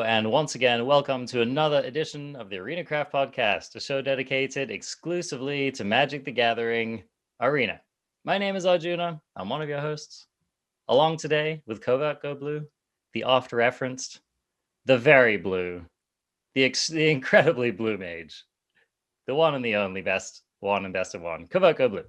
and once again, welcome to another edition of the Arena Craft Podcast, a show dedicated exclusively to Magic the Gathering Arena. My name is Arjuna. I'm one of your hosts. Along today with Covert Go Blue, the oft-referenced, the very blue, the incredibly blue mage, the one and the only best one and best of one, Covert Go Blue.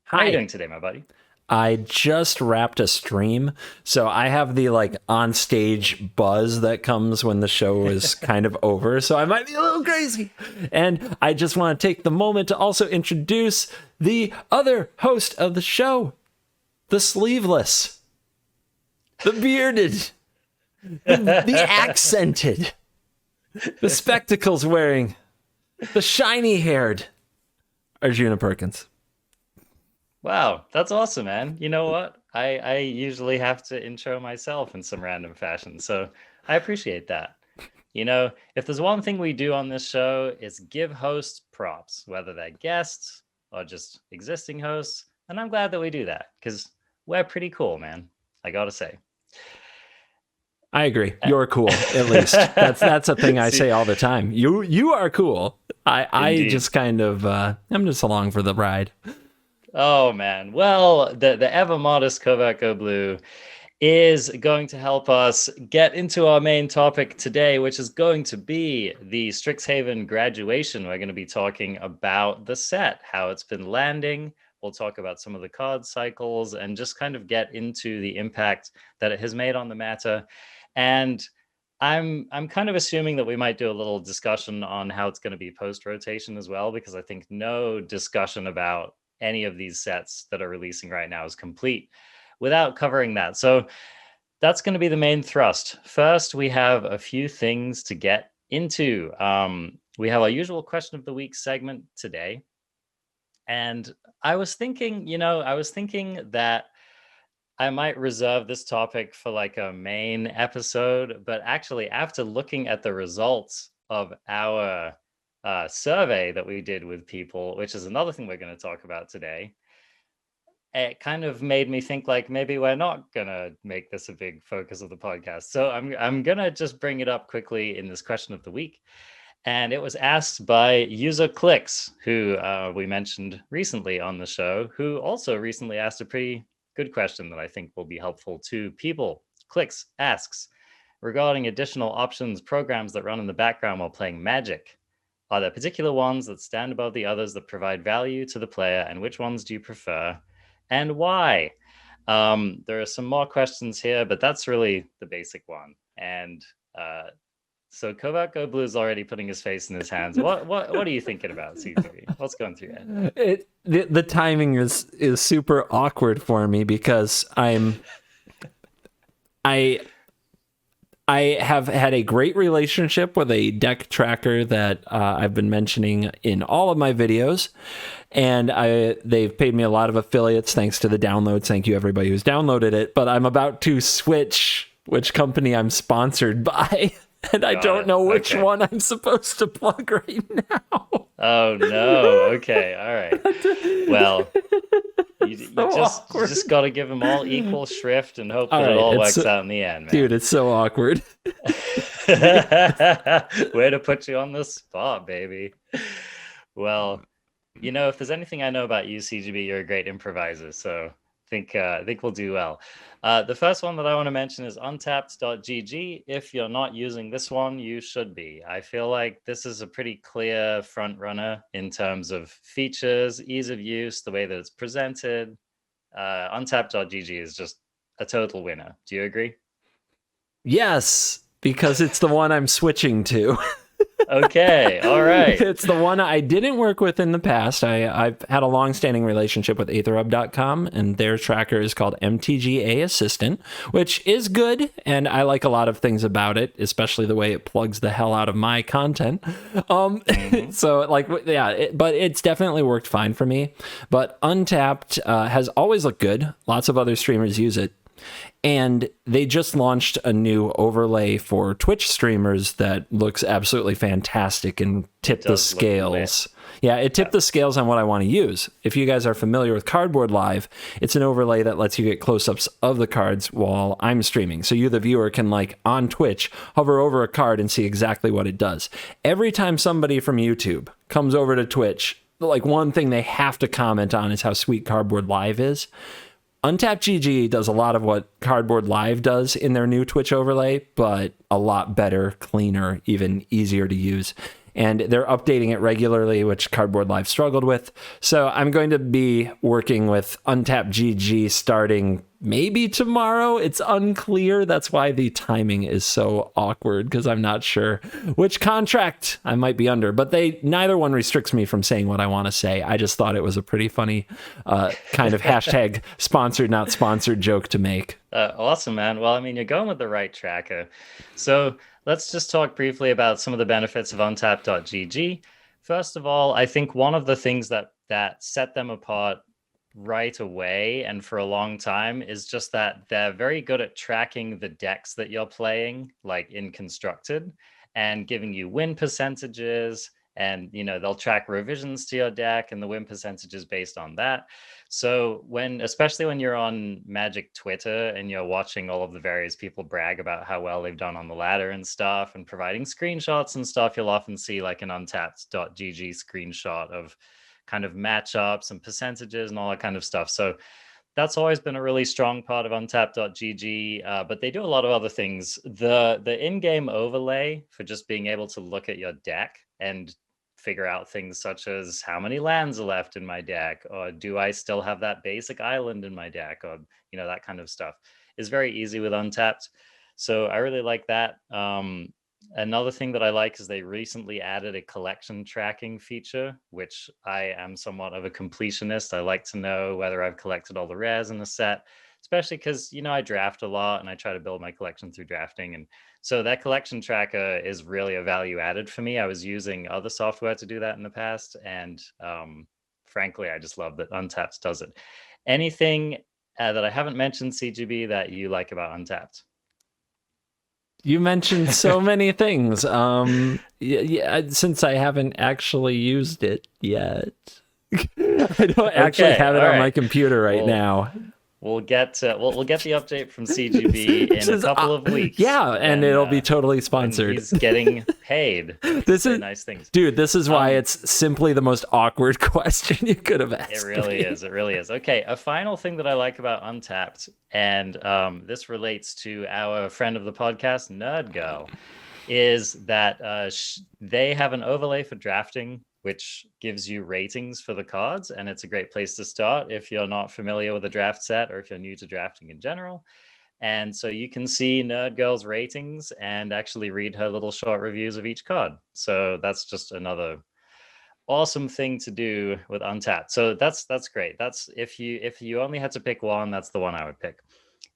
How are you doing today, my buddy? I just wrapped a stream, so I have the on stage buzz that comes when the show is kind of over, so I might be a little crazy. And I just want to take the moment to also introduce the other host of the show, the sleeveless, the bearded, the accented, the spectacles wearing, the shiny haired Arjuna Perkins. Wow, that's awesome, man. You know what? I usually have to intro myself in some random fashion, so I appreciate that. You know, if there's one thing we do on this show, it's give hosts props, whether they're guests or just existing hosts, and I'm glad that we do that, because we're pretty cool, man. I gotta say. I agree. You're cool, at least. That's a thing I say all the time. You are cool. I just kind of I'm just along for the ride. Oh man, well, the ever modest Covert Go Blue is going to help us get into our main topic today, which is going to be the Strixhaven graduation. We're going to be talking about the set, how it's been landing. We'll talk about some of the card cycles and just kind of get into the impact that it has made on the meta. And I'm kind of assuming that we might do a little discussion on how it's going to be post-rotation as well, because I think no discussion about any of these sets that are releasing right now is complete without covering that. So that's going to be the main thrust. First, we have a few things to get into. We have our usual question of the week segment today. And I was thinking that I might reserve this topic for like a main episode, but actually after looking at the results of our survey that we did with people, which is another thing we're going to talk about today, it kind of made me think like maybe we're not going to make this a big focus of the podcast. So I'm going to just bring it up quickly in this question of the week. And it was asked by user Clicks, who we mentioned recently on the show, who also recently asked a pretty good question that I think will be helpful to people. Clicks asks, regarding additional options, programs that run in the background while playing Magic, are there particular ones that stand above the others that provide value to the player, and which ones do you prefer and why? There are some more questions here, but that's really the basic one. And so Covert Go Blue is already putting his face in his hands. What are you thinking about, C3? What's going through your head? The timing is super awkward for me because I have had a great relationship with a deck tracker that I've been mentioning in all of my videos, and they've paid me a lot of affiliates thanks to the downloads. Thank you everybody who's downloaded it, but I'm about to switch which company I'm sponsored by, and I don't know which one I'm supposed to plug right now. Oh no, okay, all right. Well, you just got to give them all equal shrift and hope that it all works out in the end, man. Dude, it's so awkward. Way to put you on the spot, baby. Well, you know, if there's anything I know about you, CGB, you're a great improviser, so I think we'll do well. The first one that I want to mention is untapped.gg. If you're not using this one, you should be. I feel like this is a pretty clear front runner in terms of features, ease of use, the way that it's presented. Untapped.gg is just a total winner. Do you agree? Yes, because it's the one I'm switching to. Okay, all right. It's the one I didn't work with in the past. I've had a long-standing relationship with AetherHub.com, and their tracker is called MTG Assistant, which is good, and I like a lot of things about it, especially the way it plugs the hell out of my content. So, but it's definitely worked fine for me. But Untapped has always looked good. Lots of other streamers use it. And they just launched a new overlay for Twitch streamers that looks absolutely fantastic and tipped the scales. Yeah, it tipped the scales on what I want to use. If you guys are familiar with Cardboard Live, it's an overlay that lets you get close-ups of the cards while I'm streaming. So you, the viewer, can, like, on Twitch, hover over a card and see exactly what it does. Every time somebody from YouTube comes over to Twitch, like, one thing they have to comment on is how sweet Cardboard Live is. Untapped GG does a lot of what Cardboard Live does in their new Twitch overlay, but a lot better, cleaner, even easier to use. And they're updating it regularly, which Cardboard Live struggled with. So I'm going to be working with Untapped GG starting maybe tomorrow. It's unclear. That's why the timing is so awkward, because I'm not sure which contract I might be under. But neither one restricts me from saying what I want to say. I just thought it was a pretty funny kind of hashtag sponsored, not sponsored joke to make. Awesome, man. Well, I mean, you're going with the right tracker. So let's just talk briefly about some of the benefits of untapped.gg. First of all, I think one of the things that set them apart right away and for a long time is just that they're very good at tracking the decks that you're playing, like in Constructed, and giving you win percentages. And, you know, they'll track revisions to your deck and the win percentages based on that. So especially when you're on Magic Twitter and you're watching all of the various people brag about how well they've done on the ladder and stuff and providing screenshots and stuff, you'll often see like an untapped.gg screenshot of kind of matchups and percentages and all that kind of stuff. So that's always been a really strong part of untapped.gg, but they do a lot of other things. The in-game overlay for just being able to look at your deck and figure out things such as how many lands are left in my deck, or do I still have that basic island in my deck, or, you know, that kind of stuff is very easy with Untapped. So I really like that. Another thing that I like is they recently added a collection tracking feature, which I am somewhat of a completionist. I like to know whether I've collected all the rares in the set, especially because, you know, I draft a lot and I try to build my collection through drafting. And so that collection tracker is really a value added for me. I was using other software to do that in the past. And frankly, I just love that Untapped does it. Anything that I haven't mentioned, CGB, that you like about Untapped? You mentioned so many things. Yeah, since I haven't actually used it yet, I don't actually have it on my computer right now. We'll get the update from CGB in a couple of weeks. Yeah, and it'll be totally sponsored. He's getting paid. This is nice things, dude. This is why it's simply the most awkward question you could have asked. It really is. It really is. Okay, a final thing that I like about Untapped, and this relates to our friend of the podcast, Nerd Girl, is that they have an overlay for drafting, which gives you ratings for the cards. And it's a great place to start if you're not familiar with a draft set or if you're new to drafting in general. And so you can see Nerd Girl's ratings and actually read her little short reviews of each card. So that's just another awesome thing to do with Untapped. So that's great. That's if you only had to pick one, that's the one I would pick.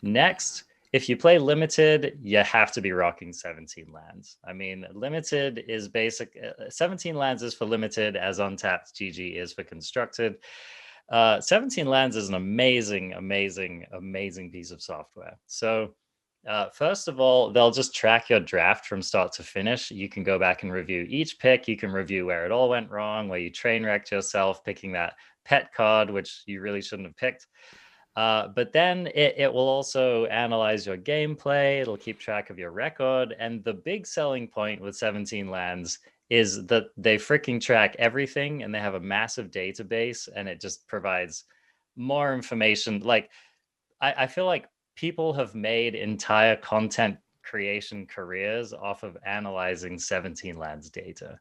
Next, if you play limited, you have to be rocking 17 lands. I mean, limited is basic. 17 lands is for limited, as Untapped GG is for constructed. 17 lands is an amazing, amazing, amazing piece of software. So first of all, they'll just track your draft from start to finish. You can go back and review each pick. You can review where it all went wrong, where you train wrecked yourself picking that pet card, which you really shouldn't have picked. But then it will also analyze your gameplay. It'll keep track of your record. And the big selling point with 17 lands is that they freaking track everything and they have a massive database, and it just provides more information. Like, I feel like people have made entire content creation careers off of analyzing 17 lands data.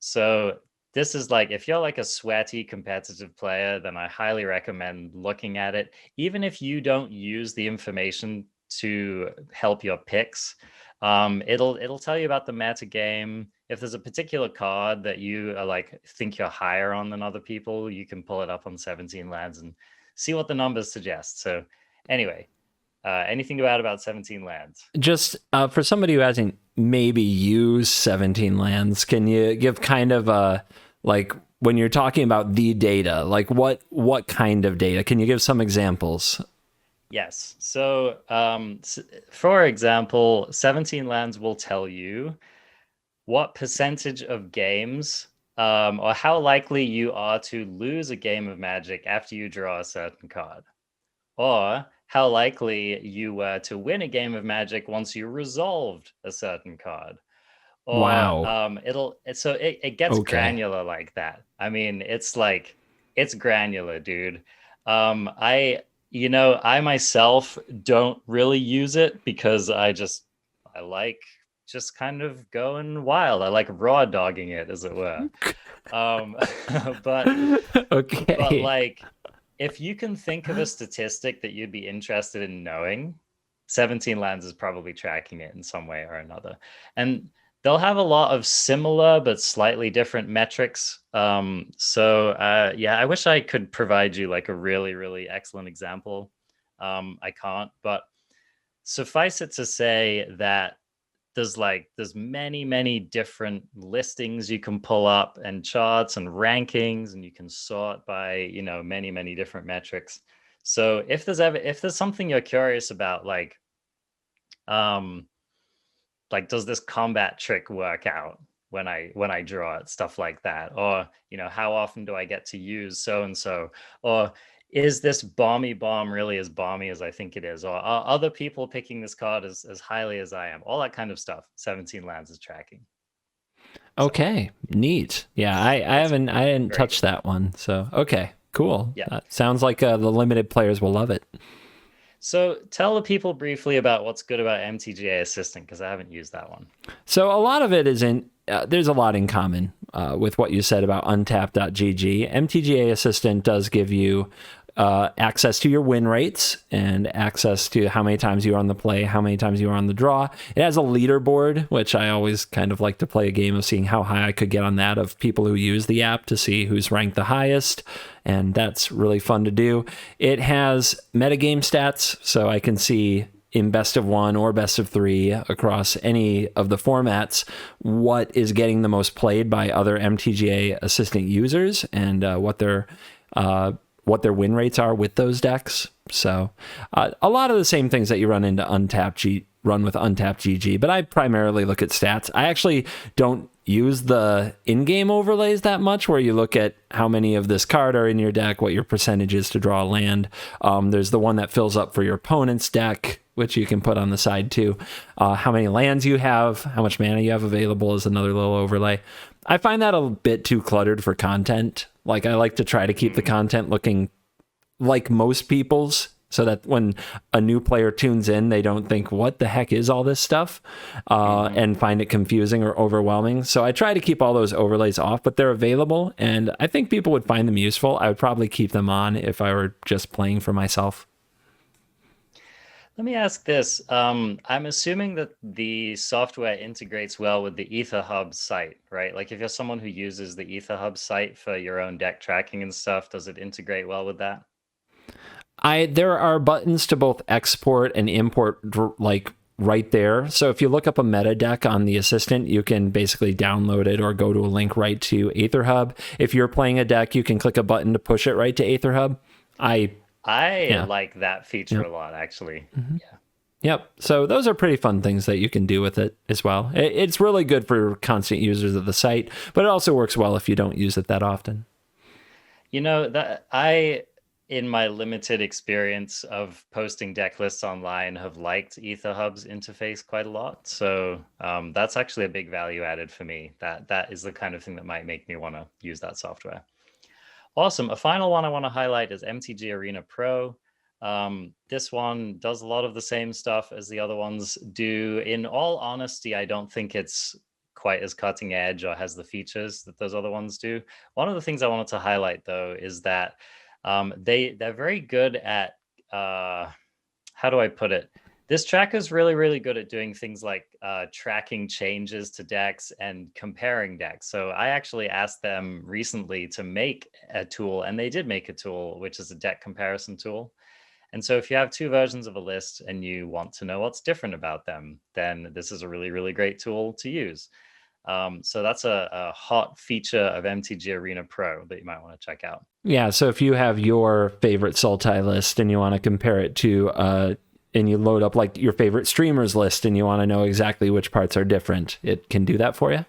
So this is like, if you're like a sweaty competitive player, then I highly recommend looking at it. Even if you don't use the information to help your picks, it'll tell you about the meta game. If there's a particular card that you are like think you're higher on than other people, you can pull it up on 17 lands and see what the numbers suggest. So anyway, anything to add about 17 lands? Just for somebody who hasn't maybe used 17 lands, can you give kind of a, like, when you're talking about the data, like what kind of data? Can you give some examples? Yes. So, for example, 17 lands will tell you what percentage of games, or how likely you are to lose a game of Magic after you draw a certain card, or how likely you were to win a game of Magic once you resolved a certain card. Or Wow. it gets Okay. granular like that. I mean, it's like it's granular, dude. I myself don't really use it because I like just kind of going wild. I like raw dogging it, as it were. Um, but but Okay. like, if you can think of a statistic that you'd be interested in knowing, 17 lands is probably tracking it in some way or another. And they'll have a lot of similar but slightly different metrics. Yeah, I wish I could provide you like a really, really excellent example. I can't, but suffice it to say that there's many different listings you can pull up, and charts and rankings, and you can sort by many different metrics. So if there's something you're curious about, um does this combat trick work out when I draw it, stuff like that, or how often do I get to use so and so, or is this bomby bomb really as balmy as I think it is, or are other people picking this card as highly as I am, all that kind of stuff. 17 lands is tracking. So Okay. Neat. Yeah, I it's haven't I didn't very touch good. that one. So okay, cool. Yeah. Sounds like the limited players will love it. So tell the people briefly about what's good about MTGA Assistant, because I haven't used that one. So a lot of it is in. There's a lot in common with what you said about untap.gg. MTGA Assistant does give you access to your win rates and access to how many times you are on the play, how many times you are on the draw. It has a leaderboard, which I always kind of like to play a game of seeing how high I could get on that of people who use the app to see who's ranked the highest. And that's really fun to do. It has metagame stats, so I can see in best of one or best of three across any of the formats what is getting the most played by other MTGA Assistant users, and what their win rates are with those decks. So a lot of the same things that you run into run with Untap GG, but I primarily look at stats. I actually don't use the in-game overlays that much, where you look at how many of this card are in your deck, what your percentage is to draw a land. There's the one that fills up for your opponent's deck, which you can put on the side too. How many lands you have, how much mana you have available is another little overlay. I find that a bit too cluttered for content. Like, I like to try to keep the content looking like most people's, so that when a new player tunes in, they don't think, what the heck is all this stuff? And find it confusing or overwhelming. So I try to keep all those overlays off, but they're available, and I think people would find them useful. I would probably keep them on if I were just playing for myself. Let me ask this. I'm assuming that the software integrates well with the EtherHub site, right? Like, if you're someone who uses the EtherHub site for your own deck tracking and stuff, does it integrate well with that? There are buttons to both export and import, like right there. So if you look up a meta deck on the assistant, you can basically download it or go to a link right to AetherHub. If you're playing a deck, you can click a button to push it right to AetherHub. I Yeah. like that feature a lot, actually. Yeah. Yep. So those are pretty fun things that you can do with it as well. It's really good for constant users of the site, but it also works well if you don't use it that often. In my limited experience of posting deck lists online, have liked EtherHub's interface quite a lot. So that's actually a big value added for me. That is the kind of thing that might make me want to use that software. Awesome. A final one I want to highlight is MTG Arena Pro. This one does a lot of the same stuff as the other ones do. In all honesty, I don't think it's quite as cutting edge or has the features that those other ones do. One of the things I wanted to highlight, though, is that they're very good at how do I put it? This tracker is really good at doing things like tracking changes to decks and comparing decks. So I actually asked them recently to make a tool, and they did make a tool, which is a deck comparison tool. And so if you have two versions of a list and you want to know what's different about them, then this is a really great tool to use. So that's a hot feature of MTG Arena Pro that you might want to check out. Yeah, so if you have your favorite Sultai list and you want to compare it to, and you load up like your favorite streamers list and you want to know exactly which parts are different, it can do that for you.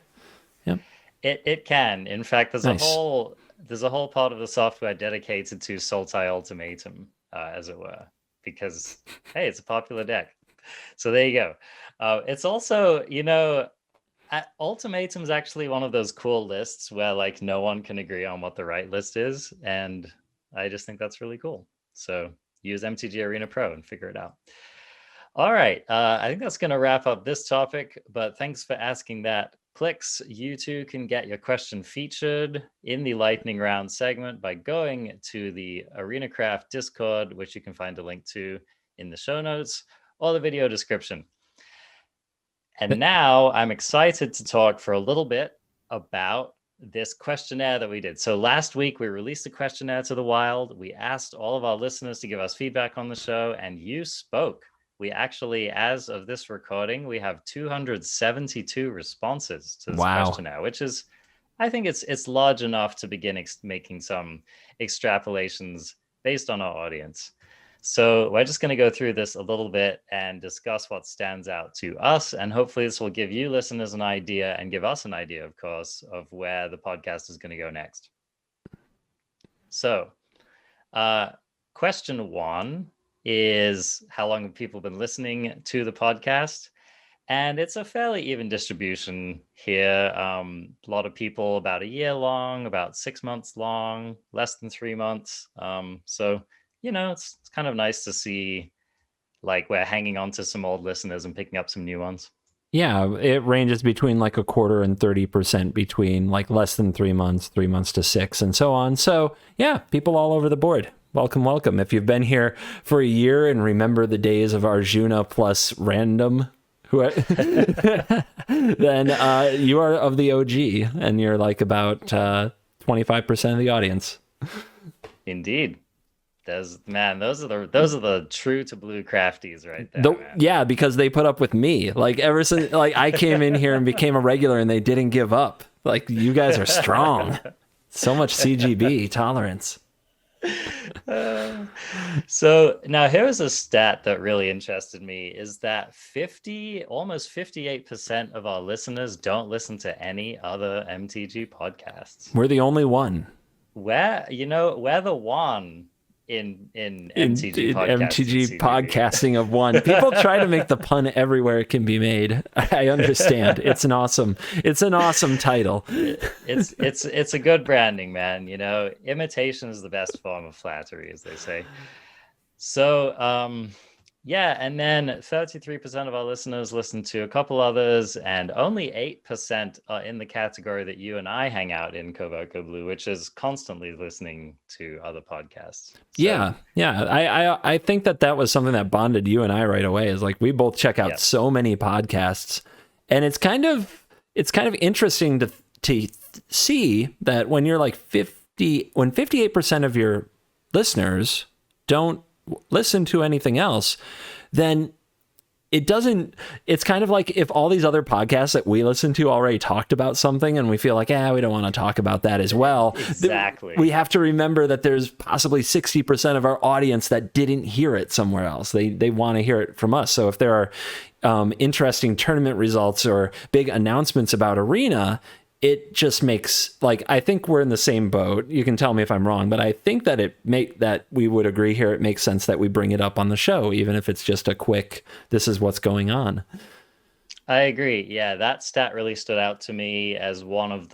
Yep. It can. In fact, there's Nice. a whole part of the software dedicated to Sultai Ultimatum, as it were, because hey, it's a popular deck. So there you go. It's also, Ultimatum's actually one of those cool lists where like no one can agree on what the right list is, and I just think that's really cool. So use MTG Arena Pro and figure it out. All right, I think that's going to wrap up this topic, but thanks for asking that. Clicks, you too can get your question featured in the lightning round segment by going to the ArenaCraft Discord, which you can find a link to in the show notes or the video description. And now I'm excited to talk for a little bit about this questionnaire that we did. So last week we released a questionnaire to the wild. We asked all of our listeners to give us feedback on the show, and you spoke. We actually, as of this recording, we have 272 responses to this questionnaire, which is, I think it's large enough to begin making some extrapolations based on our audience. So we're just going to go through this a little bit and discuss what stands out to us. And hopefully this will give you listeners an idea and give us an idea, of course, of where the podcast is going to go next. So question one is, how long have people been listening to the podcast? And it's a fairly even distribution here. A lot of people about a year long, about 6 months long, less than 3 months. So it's kind of nice to see like we're hanging on to some old listeners and picking up some new ones. Yeah, it ranges between like a quarter and 30% between like less than 3 months, 3 months to 6, and so on. So yeah, people all over the board. Welcome, welcome. If you've been here for a year and remember the days of Arjuna plus random, then you are of the OG, and you're like about 25% of the audience. Indeed. Those are the true to blue crafties right there. Yeah, because they put up with me. Like ever since like I came in here and became a regular, and they didn't give up. Like you guys are strong. So much CGB tolerance. So now here's a stat that really interested me, is that almost 58% of our listeners don't listen to any other MTG podcasts. We're the only one. We're the one in MTG podcasting of one. People try to make the pun everywhere it can be made. I understand. It's an awesome title. It's a good branding, man. Imitation is the best form of flattery, as they say. So yeah, and then 33% of our listeners listen to a couple others, and only 8% are in the category that you and I hang out in, Kovako Blue, which is constantly listening to other podcasts. So, yeah. I think that was something that bonded you and I right away, is like we both check out so many podcasts, and it's kind of interesting to see that when you're like 58% of your listeners don't listen to anything else, then it's kind of like if all these other podcasts that we listen to already talked about something and we feel like, we don't want to talk about that as well. Exactly. We have to remember that there's possibly 60% of our audience that didn't hear it somewhere else. They want to hear it from us. So if there are interesting tournament results or big announcements about Arena, it just makes, like, I think we're in the same boat. You can tell me if I'm wrong, but I think that that we would agree here. It makes sense that we bring it up on the show, even if it's just a quick, this is what's going on. I agree. Yeah, that stat really stood out to me as one of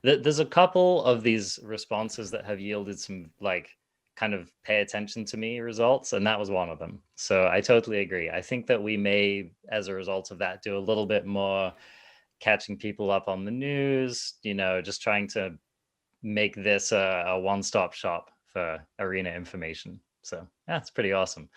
there's a couple of these responses that have yielded some like kind of pay attention to me results, and that was one of them. So I totally agree. I think that we may, as a result of that, do a little bit more catching people up on the news, just trying to make this a one-stop shop for Arena information. So that's pretty awesome.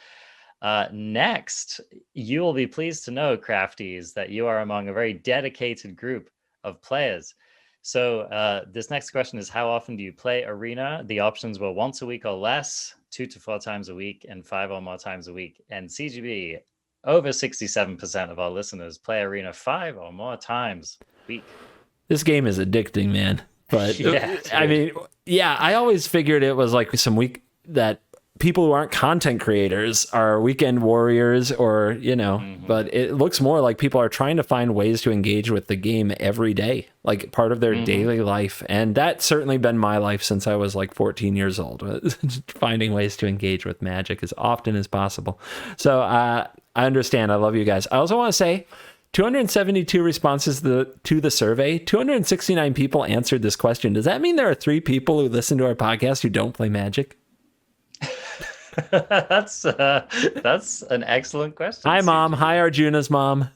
Next, you will be pleased to know, crafties, that you are among a very dedicated group of players. So this next question is, how often do you play Arena? The options were once a week or less, 2 to 4 times a week, and 5 or more times a week. And CGB, over 67% of our listeners play Arena 5 or more times a week. This game is addicting, man. But Yeah, I dude. mean, yeah, I always figured it was like some week that people who aren't content creators are weekend warriors or, Hmm. but it looks more like people are trying to find ways to engage with the game every day, like part of their Hmm. daily life. And that's certainly been my life since I was like 14 years old, finding ways to engage with Magic as often as possible. So I understand. I love you guys. I also want to say 272 responses to the survey. 269 people answered this question. Does that mean there are 3 people who listen to our podcast who don't play Magic? That's an excellent question, Hi, Mom. CGB. Hi, Arjuna's mom.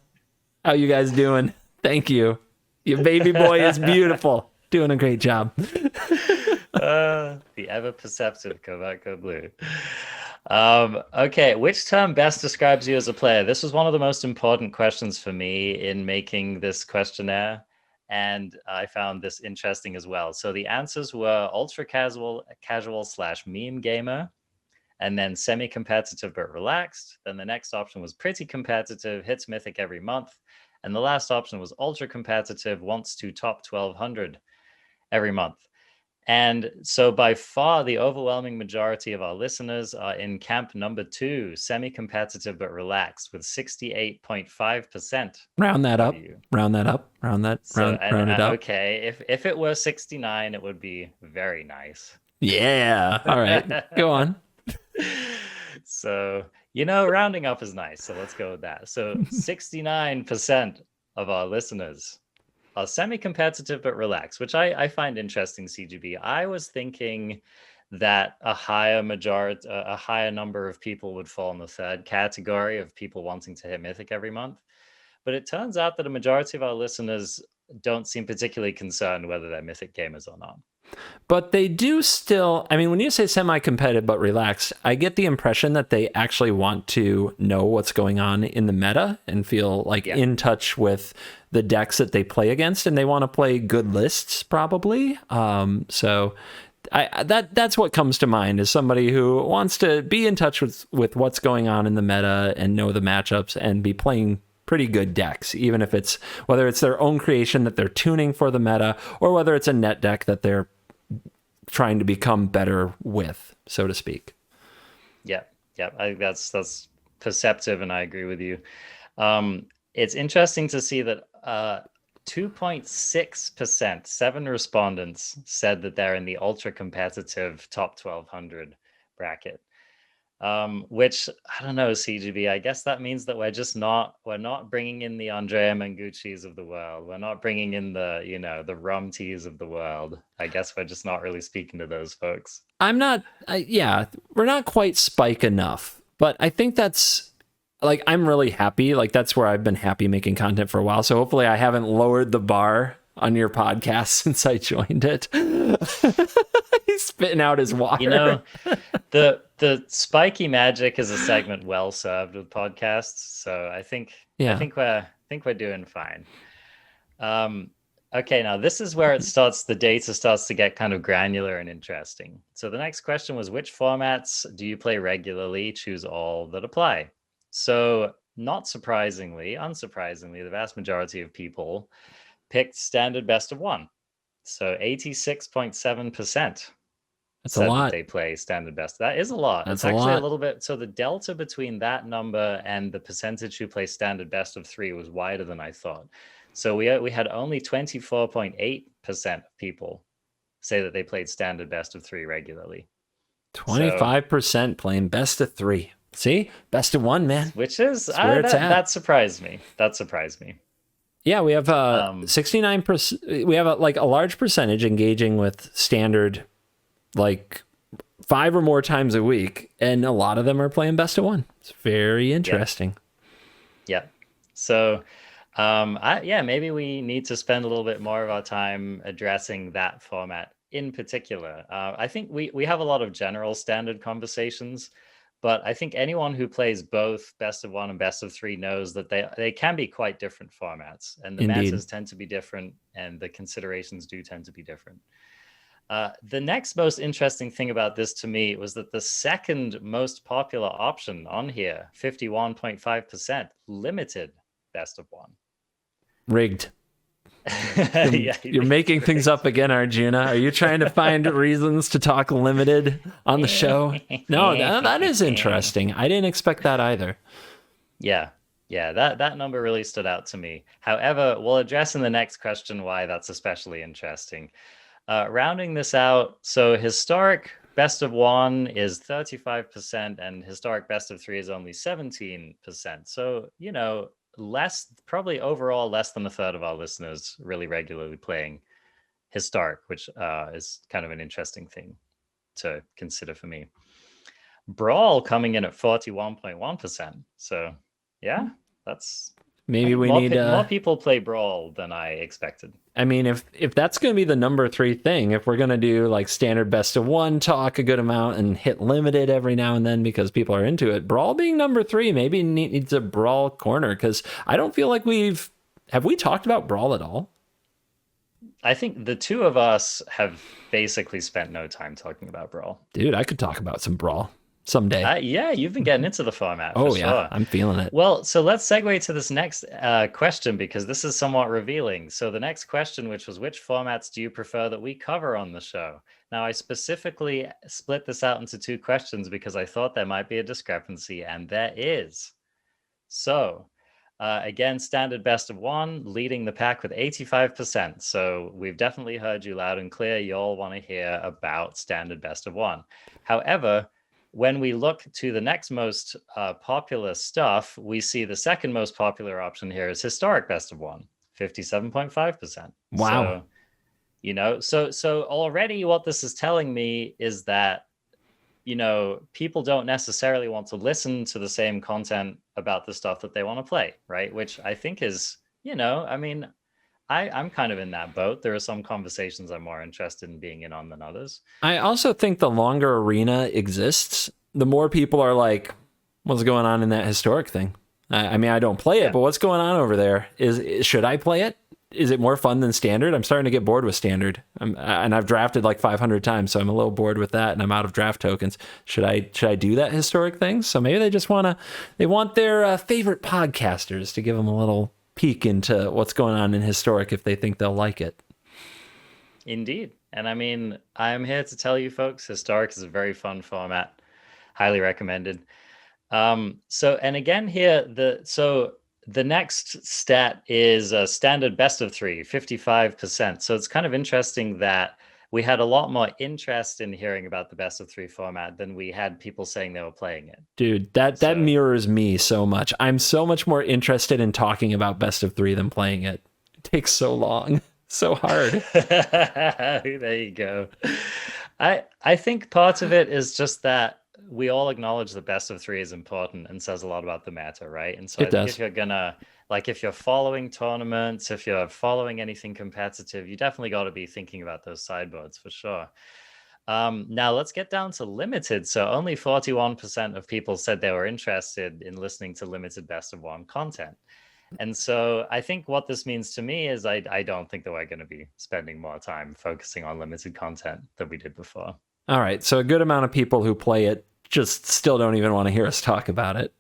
How you guys doing? Thank you. Your baby boy is beautiful. Doing a great job. The ever perceptive Kovako Blue. Okay, which term best describes you as a player? This was one of the most important questions for me in making this questionnaire, and I found this interesting as well. So the answers were ultra casual slash meme gamer, and then semi-competitive but relaxed. Then the next option was pretty competitive, hits mythic every month, and the last option was ultra competitive, wants to top 1200 every month. And so, by far, the overwhelming majority of our listeners are in camp number 2, semi competitive but relaxed, with 68.5% Round that of up. you. Round that up. Round that. So, Round. Round it up. okay, if it were 69, it would be very nice. Yeah. All right. Go on. So, rounding up is nice. So, let's go with that. So, 69% of our listeners semi-competitive but relaxed, which I find interesting. CGB. I was thinking that a higher number of people would fall in the third category of people wanting to hit Mythic every month. But it turns out that a majority of our listeners don't seem particularly concerned whether they're Mythic gamers or not. But they do still, I mean, when you say semi-competitive but relaxed, I get the impression that they actually want to know what's going on in the meta and feel like Yeah. in touch with the decks that they play against, and they want to play good lists probably. So that's what comes to mind, is somebody who wants to be in touch with what's going on in the meta and know the matchups and be playing pretty good decks, even if it's whether it's their own creation that they're tuning for the meta or whether it's a net deck that they're trying to become better with, so to speak. Yeah. I think that's perceptive, and I agree with you. It's interesting to see that 2.6%, 7 respondents, said that they're in the ultra competitive top 1200 bracket. Which, I don't know, CGB. I guess that means that we're not bringing in the Andrea Mangucci's of the world. We're not bringing in the Rum Teas of the world. I guess we're just not really speaking to those folks. I'm not, yeah, we're not quite spike enough, but I think that's like, I'm really happy. Like, that's where I've been happy making content for a while. So hopefully I haven't lowered the bar on your podcast since I joined it. He's spitting out his water. The spiky magic is a segment well served with podcasts. So I think we're doing fine. Okay, now this is where the data starts to get kind of granular and interesting. So the next question was, which formats do you play regularly? Choose all that apply. So not unsurprisingly, the vast majority of people picked standard best of one. So 86.7% That's a said that lot. they play standard best. That is a lot. That's It's a actually a lot. little bit. So the delta between that number and the percentage who play standard best of 3 was wider than I thought. So we had only 24.8% of people say that they played standard best of 3 regularly. 25% playing best of 3. See, best of 1, man. Which is where it's at. That surprised me. Yeah, we have 69%. We have a large percentage engaging with standard, like 5 or more times a week, and a lot of them are playing best of 1. It's very interesting. Yeah. So, maybe we need to spend a little bit more of our time addressing that format in particular. I think we have a lot of general standard conversations, but I think anyone who plays both best of 1 and best of 3 knows that they can be quite different formats, and the Indeed. metas tend to be different, and the considerations do tend to be different. The next most interesting thing about this to me was that the second most popular option on here, 51.5%, limited best of 1. Rigged. Yeah, You're making things up again, Arjuna. Are you trying to find reasons to talk limited on the show? No, that is interesting. I didn't expect that either. Yeah, yeah, that number really stood out to me. However, we'll address in the next question why that's especially interesting. Rounding this out, so historic best of one is 35%, and historic best of three is only 17%. So, less, probably overall, less than a third of our listeners really regularly playing historic, which is kind of an interesting thing to consider for me. Brawl coming in at 41.1%. So, yeah, that's Maybe we need more people play Brawl than I expected. I mean, if that's going to be the number 3 thing, if we're going to do like standard best of one, talk a good amount, and hit limited every now and then because people are into it, Brawl being number 3 maybe needs a Brawl corner, because I don't feel like have we talked about Brawl at all? I think the two of us have basically spent no time talking about Brawl. Dude, I could talk about some Brawl someday. Yeah, you've been getting into the format. Oh, for yeah, sure. I'm feeling it. Well, so let's segue to this next question, because this is somewhat revealing. So the next question, which was, which formats do you prefer that we cover on the show? Now, I specifically split this out into 2 questions because I thought there might be a discrepancy, and there is. So again, standard best of one, leading the pack with 85%. So we've definitely heard you loud and clear. You all want to hear about standard best of one. However, when we look to the next most popular stuff, we see the second most popular option here is historic best of one, 57.5%. Wow. So already what this is telling me is that, people don't necessarily want to listen to the same content about the stuff that they want to play, right? Which I think is, I'm kind of in that boat. There are some conversations I'm more interested in being in on than others. I also think the longer Arena exists, the more people are like, what's going on in that historic thing? I mean, I don't play it, but what's going on over there? Should I play it? Is it more fun than standard? I'm starting to get bored with standard. And I've drafted like 500 times, so I'm a little bored with that, and I'm out of draft tokens. Should I do that historic thing? So maybe they just want their favorite podcasters to give them a little peek into what's going on in historic if they think they'll like it. Indeed. And I mean, I'm here to tell you folks, historic is a very fun format. Highly recommended. And again here, the next stat is a standard best of three, 55%. So it's kind of interesting that we had a lot more interest in hearing about the best of three format than we had people saying they were playing it. Dude, that mirrors me so much. I'm so much more interested in talking about best of three than playing it. It takes so long, so hard. There you go. I think part of it is just that we all acknowledge the best of three is important and says a lot about the meta, right? And so I think if you're gonna, if you're following tournaments, if you're following anything competitive, you definitely got to be thinking about those sideboards for sure. Now let's get down to limited. So only 41% of people said they were interested in listening to limited best of one content. And so I think what this means to me is I don't think that we're going to be spending more time focusing on limited content than we did before. All right. So a good amount of people who play it just still don't even want to hear us talk about it.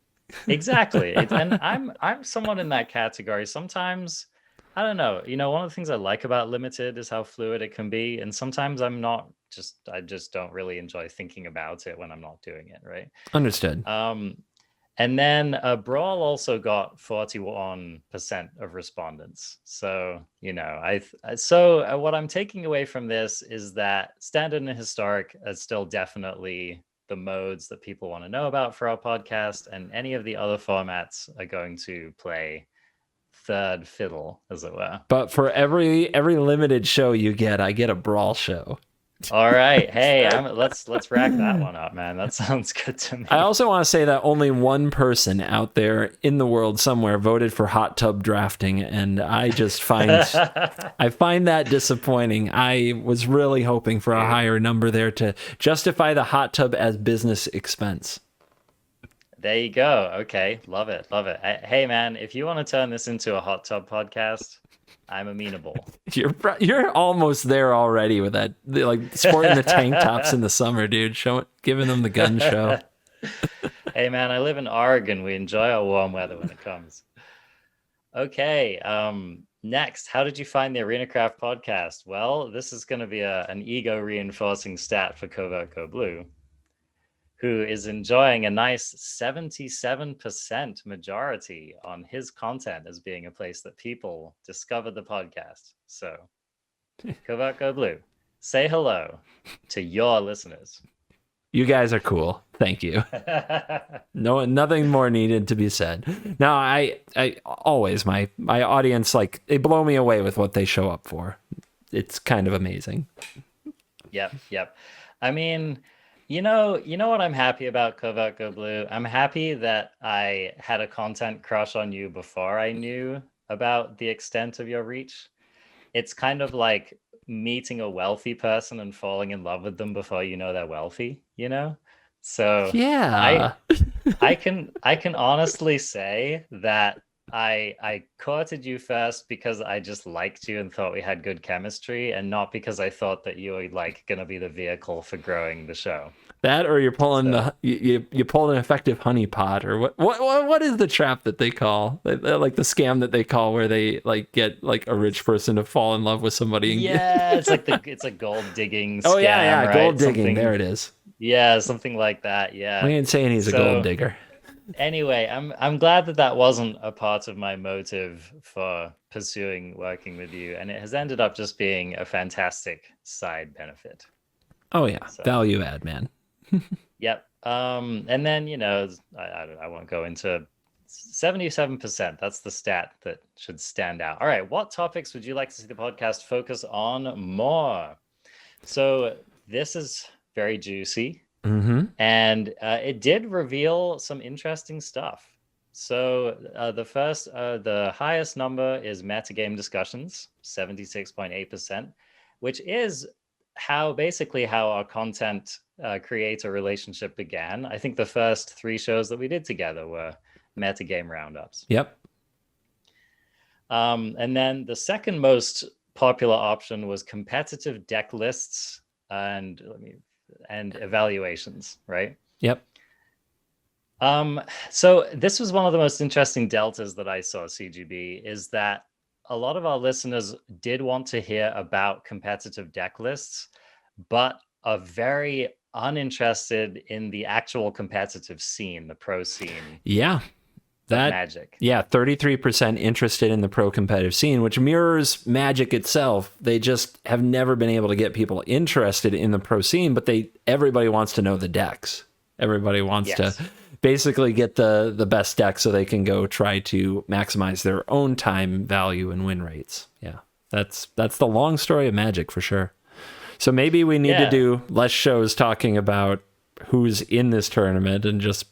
Exactly. And I'm somewhat in that category. Sometimes, I don't know, one of the things I like about limited is how fluid it can be. And sometimes I just don't really enjoy thinking about it when I'm not doing it, right? Understood. And then Brawl also got 41% of respondents. So, what I'm taking away from this is that standard and historic is still definitely the modes that people want to know about for our podcast, and any of the other formats are going to play third fiddle, as it were. But for every limited show you get, I get a Brawl show. All right. Hey, let's rack that one up, man. That sounds good to me. I also want to say that only one person out there in the world somewhere voted for hot tub drafting, and I just find I find that disappointing. I was really hoping for a higher number there to justify the hot tub as business expense. There you go. Okay. Love it. Love it. Hey, man, if you want to turn this into a hot tub podcast, I'm amenable. You're almost there already with that, like sporting the tank tops in the summer, dude. Giving them the gun show. Hey, man, I live in Oregon. We enjoy our warm weather when it comes. Okay. Next, how did you find the ArenaCraft podcast? Well, this is going to be an ego reinforcing stat for Covert Go Blue, who is enjoying a nice 77% majority on his content as being a place that people discover the podcast. So, Covert Go Blue, say hello to your listeners. You guys are cool. Thank you. No, nothing more needed to be said. Now, I always my audience, like, they blow me away with what they show up for. It's kind of amazing. Yep. I mean, you know what I'm happy about, Covert Go Blue? I'm happy that I had a content crush on you before I knew about the extent of your reach. It's kind of like meeting a wealthy person and falling in love with them before you know they're wealthy, you know? So Yeah. I can honestly say that I courted you first because I just liked you and thought we had good chemistry, and not because I thought that you were like gonna be the vehicle for growing the show. That, or you're pulling So, you pulled an effective honeypot, or what is the trap that they call, like the scam that they call, where they like get like a rich person to fall in love with somebody and yeah, it's a gold digging oh scam, yeah, right? gold digging. Something, There it is. yeah, something like that. Yeah. We ain't saying he's a gold So digger. anyway, I'm glad that that wasn't a part of my motive for pursuing working with you, and it has ended up just being a fantastic side benefit. Oh yeah, So, value add, man. yep. And then I won't go into 77%. That's the stat that should stand out. All right, what topics would you like to see the podcast focus on more? So this is very juicy. Mm-hmm. And it did reveal some interesting stuff. So the highest number is metagame discussions, 76.8%, which is basically how our content creator relationship began. I think the first 3 shows that we did together were metagame roundups. Yep. And then the second most popular option was competitive deck lists and evaluations, right? Yep. So this was one of the most interesting deltas that I saw, CGB, is that a lot of our listeners did want to hear about competitive deck lists, but are very uninterested in the actual competitive scene, the pro scene. Yeah. That Magic. Yeah, 33% interested in the pro competitive scene, which mirrors Magic itself. They just have never been able to get people interested in the pro scene, but everybody wants to know the decks. Everybody wants to basically get the best deck so they can go try to maximize their own time value and win rates. Yeah. That's the long story of Magic for sure. So maybe we need to do less shows talking about who's in this tournament and just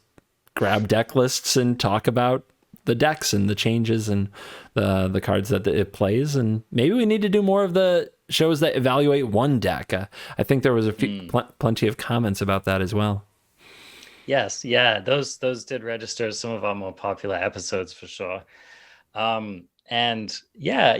grab deck lists and talk about the decks and the changes and the cards that it plays. And maybe we need to do more of the shows that evaluate one deck. I think there was plenty of comments about that as well. Yes, yeah, those did register as some of our more popular episodes for sure. And yeah,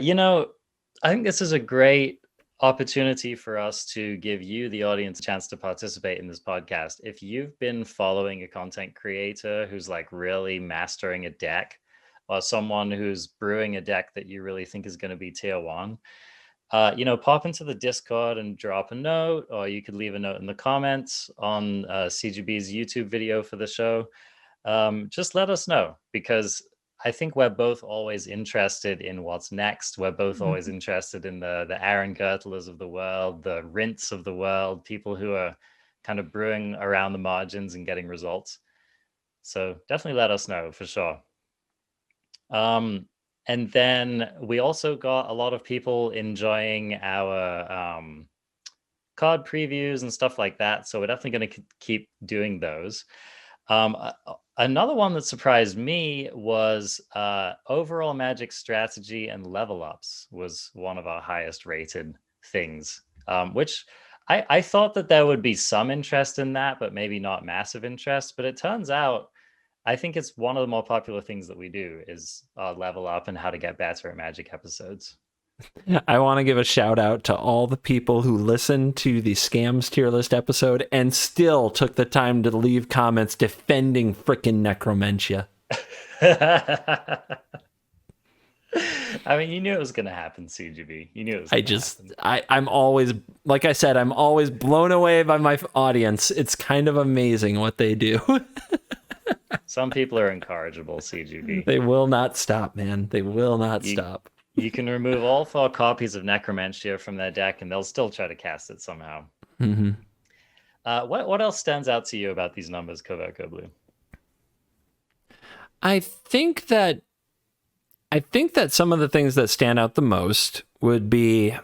I think this is a great opportunity for us to give you, the audience, a chance to participate in this podcast. If you've been following a content creator who's like really mastering a deck, or someone who's brewing a deck that you really think is going to be tier 1, pop into the Discord and drop a note, or you could leave a note in the comments on CGB's YouTube video for the show. Just let us know, because I think we're both always interested in what's next. We're both always interested in the Aaron Gertlers of the world, the Rints of the world, people who are kind of brewing around the margins and getting results. So definitely let us know for sure. And then we also got a lot of people enjoying our card previews and stuff like that. So we're definitely going to keep doing those. Another one that surprised me was overall Magic strategy and level ups was one of our highest rated things, which I thought that there would be some interest in that, but maybe not massive interest. But it turns out, I think it's one of the more popular things that we do is level up and how to get better at Magic episodes. I want to give a shout out to all the people who listened to the Scams tier list episode and still took the time to leave comments defending frickin' Necromentia. I mean, you knew it was going to happen, CGB. You knew it was I going to just, happen. I'm always, like I said, I'm always blown away by my audience. It's kind of amazing what they do. Some people are incorrigible, CGB. They will not stop, man. They will not You stop. you can remove all 4 copies of Necromantia from their deck, and they'll still try to cast it somehow. Hmm. What else stands out to you about these numbers, Kovako Blue? I think that some of the things that stand out the most would be,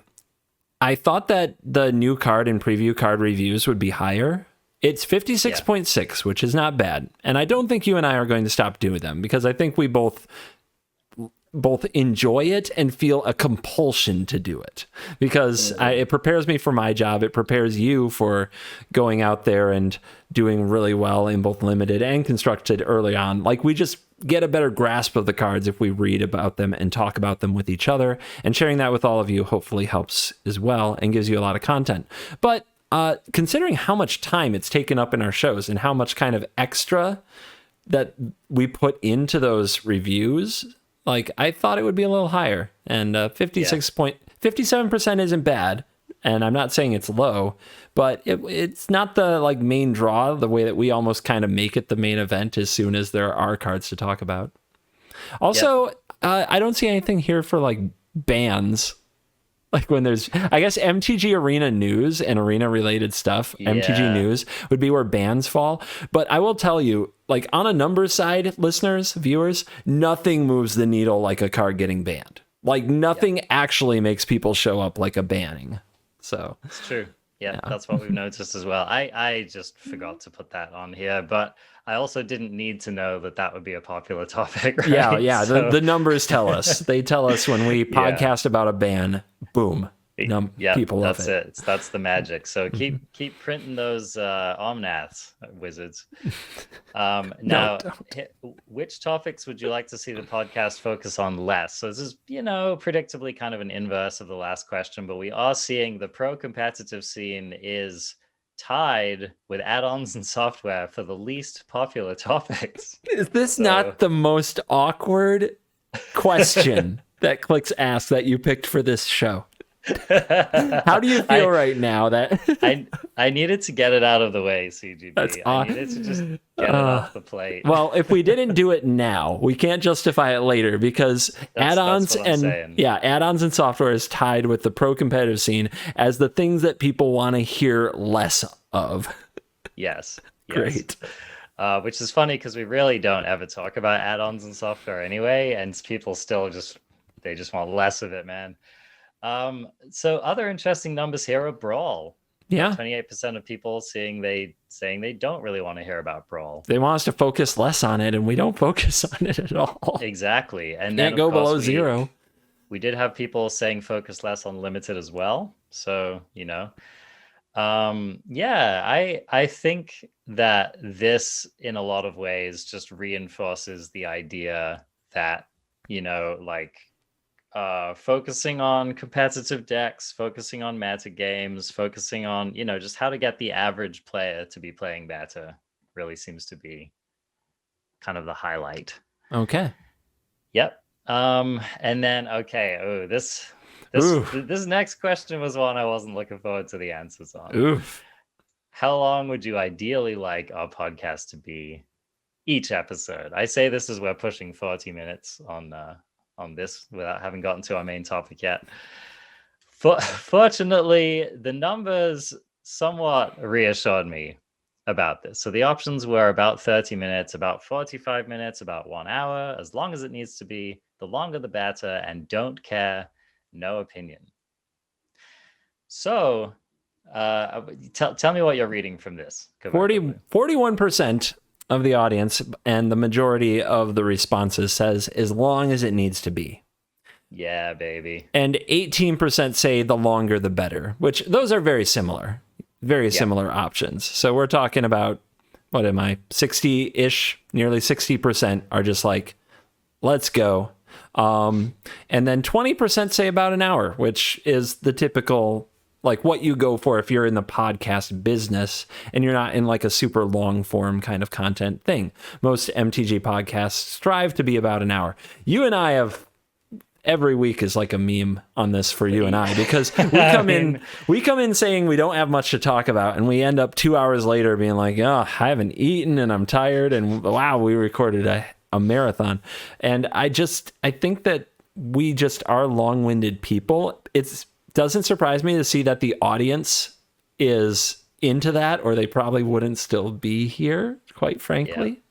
I thought that the new card and preview card reviews would be higher. It's 56.6, which is not bad. And I don't think you and I are going to stop doing them, because I think we both enjoy it and feel a compulsion to do it, because it prepares me for my job. It prepares you for going out there and doing really well in both limited and constructed early on. Like, we just get a better grasp of the cards if we read about them and talk about them with each other, and sharing that with all of you hopefully helps as well and gives you a lot of content. But considering how much time it's taken up in our shows and how much kind of extra that we put into those reviews, like, I thought it would be a little higher. And 57% isn't bad, and I'm not saying it's low, but it's not the like main draw, the way that we almost kind of make it the main event as soon as there are cards to talk about. Also, I don't see anything here for like bans. Like, when there's, I guess, MTG Arena news and arena related stuff, MTG news would be where bans fall. But I will tell you, like, on a numbers side, listeners, viewers, nothing moves the needle like a card getting banned. Like, nothing actually makes people show up like a banning. So it's true. Yeah, that's what we've noticed as well. I just forgot to put that on here, but I also didn't need to know that would be a popular topic, right? Yeah. So, the numbers tell us. They tell us when we podcast about a ban, boom. People love it. That's the magic. So keep printing those Omnaths, wizards. Now, which topics would you like to see the podcast focus on less? So this is, predictably kind of an inverse of the last question, but we are seeing the pro competitive scene is tied with add-ons and software for the least popular topics. Is this not the most awkward question that Clicks asked that you picked for this show? How do you feel right now that I needed to get it out of the way, CGB? That's I needed to just get it off the plate. Well, if we didn't do it now, we can't justify it later, because add-ons and software is tied with the pro competitive scene as the things that people want to hear less of. Yes. Great. Which is funny, because we really don't ever talk about add-ons and software anyway, and people still just want less of it, man. So other interesting numbers here are Brawl. Yeah. 28% of people saying they don't really want to hear about Brawl. They want us to focus less on it, and we don't focus on it at all. Exactly. And can't go below 0. We did have people saying focus less on limited as well. So, I think that this in a lot of ways just reinforces the idea that, focusing on competitive decks, focusing on meta games, focusing on, just how to get the average player to be playing better really seems to be kind of the highlight. Okay. Yep. And then, this next question was one I wasn't looking forward to the answers on. Oof. How long would you ideally like our podcast to be each episode? I say this as we're pushing 40 minutes on this without having gotten to our main topic yet. Fortunately, the numbers somewhat reassured me about this. So the options were about 30 minutes, about 45 minutes, about 1 hour, as long as it needs to be. The longer the better, and don't care, no opinion. So tell me what you're reading from this. 41% of the audience and the majority of the responses says as long as it needs to be. Yeah, baby. And 18% say the longer the better, which those are very similar options. So we're talking about, 60-ish, nearly 60% are just like, let's go. And then 20% say about an hour, which is the typical, like, what you go for if you're in the podcast business and you're not in like a super long form kind of content thing. Most MTG podcasts strive to be about an hour. You and I have every week is like a meme on this for you and I, because we come in saying we don't have much to talk about, and we end up 2 hours later being like, oh, I haven't eaten and I'm tired, and wow, we recorded a marathon. And I think that we just are long-winded people. It doesn't surprise me to see that the audience is into that, or they probably wouldn't still be here, quite frankly.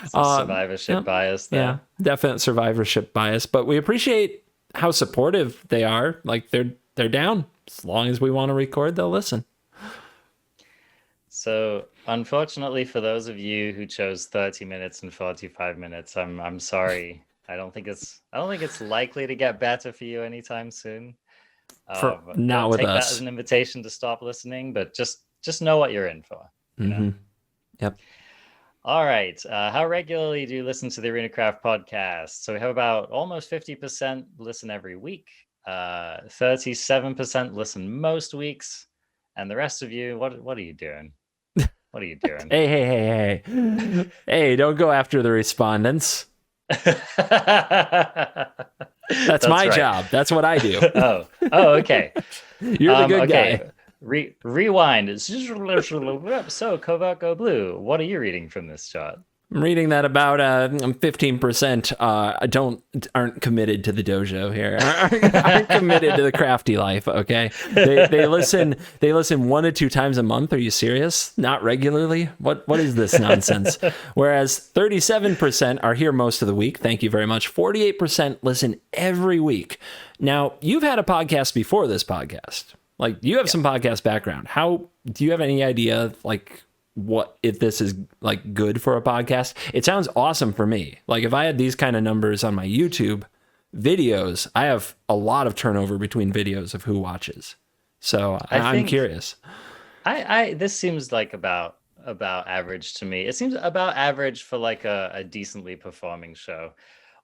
Some survivorship bias there. Yeah, definite survivorship bias, but we appreciate how supportive they are. Like they're down. As long as we want to record, they'll listen. So unfortunately for those of you who chose 30 minutes and 45 minutes, I'm sorry. I don't think it's likely to get better for you anytime soon. Not with us. Take that as an invitation to stop listening, but just know what you're in for. You know? Yep. All right. How regularly do you listen to the Arena Craft podcast? So we have about almost 50% listen every week. 37% listen most weeks. And the rest of you, what are you doing? What are you doing? Hey. Hey, don't go after the respondents. That's my job. That's what I do. Oh, okay. You're the good guy. Rewind. So, Covert Go Blue, what are you reading from this chart? I'm reading that about 15% aren't committed to the dojo here. aren't committed to the crafty life. Okay, they listen 1 to 2 times a month. Are you serious? Not regularly. What is this nonsense? Whereas 37% are here most of the week. Thank you very much. 48% listen every week. Now, you've had a podcast before this podcast. Like, you have some podcast background. How do you have any idea, like, what if this is like good for a podcast? It sounds awesome for me. Like, if I had these kind of numbers on my YouTube videos, I have a lot of turnover between videos of who watches. So I'm curious. This seems like about average to me. It seems about average for like a decently performing show.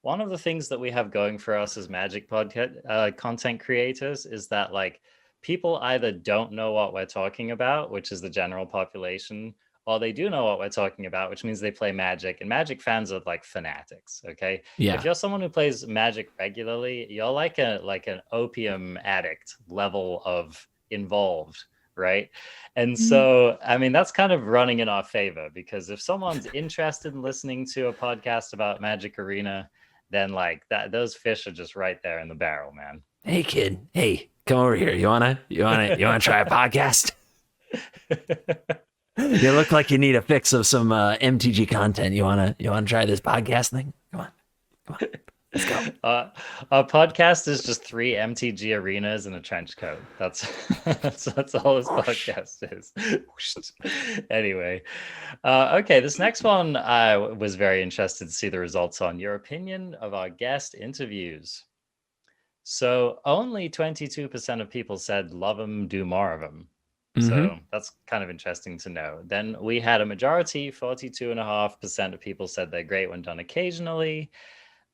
One of the things that we have going for us as Magic podcast content creators is that, like, people either don't know what we're talking about, which is the general population, or they do know what we're talking about, which means they play Magic. And Magic fans are like fanatics. Okay. Yeah. If you're someone who plays Magic regularly, you're like an opium addict level of involved, right? And so, I mean, that's kind of running in our favor, because if someone's interested in listening to a podcast about Magic Arena, then like that, those fish are just right there in the barrel, man. Hey, kid. Hey, come over here. You wanna try a podcast? You look like you need a fix of some MTG content. You wanna try this podcast thing? Come on, let's go. Our podcast is just 3 MTG arenas and a trench coat. That's all this podcast is. Anyway, okay, this next one I was very interested to see the results on. Your opinion of our guest interviews. So only 22% of people said love them, do more of them. So that's kind of interesting to know. Then we had a majority, 42.5% of people said they're great when done occasionally.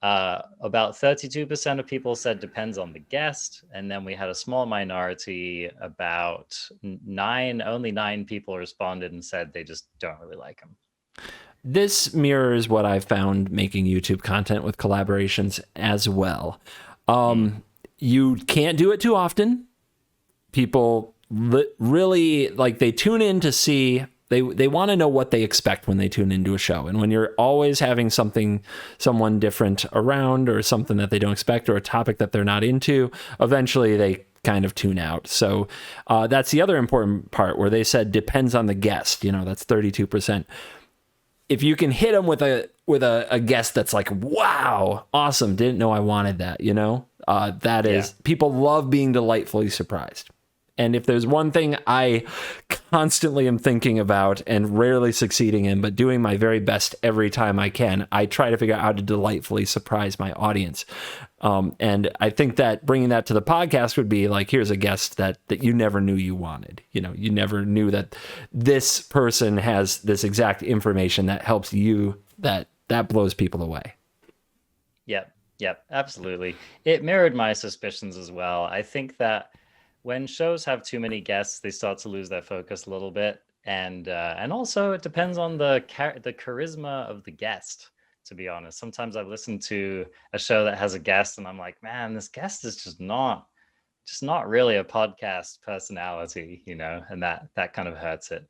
About 32% of people said depends on the guest. And then we had a small minority, about only 9 people responded and said they just don't really like them. This mirrors what I've found making YouTube content with collaborations as well. You can't do it too often. People really, like, they tune in to see, they want to know what they expect when they tune into a show. And when you're always having someone different around, or something that they don't expect, or a topic that they're not into, eventually they kind of tune out. So that's the other important part, where they said depends on the guest. That's 32%. If you can hit them with a guest that's like, wow, awesome, didn't know I wanted that, that is, people love being delightfully surprised. And if there's one thing I constantly am thinking about and rarely succeeding in, but doing my very best every time I can, I try to figure out how to delightfully surprise my audience. And I think that bringing that to the podcast would be like, here's a guest that you never knew you wanted. You never knew that this person has this exact information that helps you, that blows people away. Yep, absolutely. It mirrored my suspicions as well. I think that when shows have too many guests, they start to lose their focus a little bit, and also it depends on the charisma of the guest. to be honest. Sometimes I've listened to a show that has a guest and I'm like, man, this guest is just not really a podcast personality, and that kind of hurts it.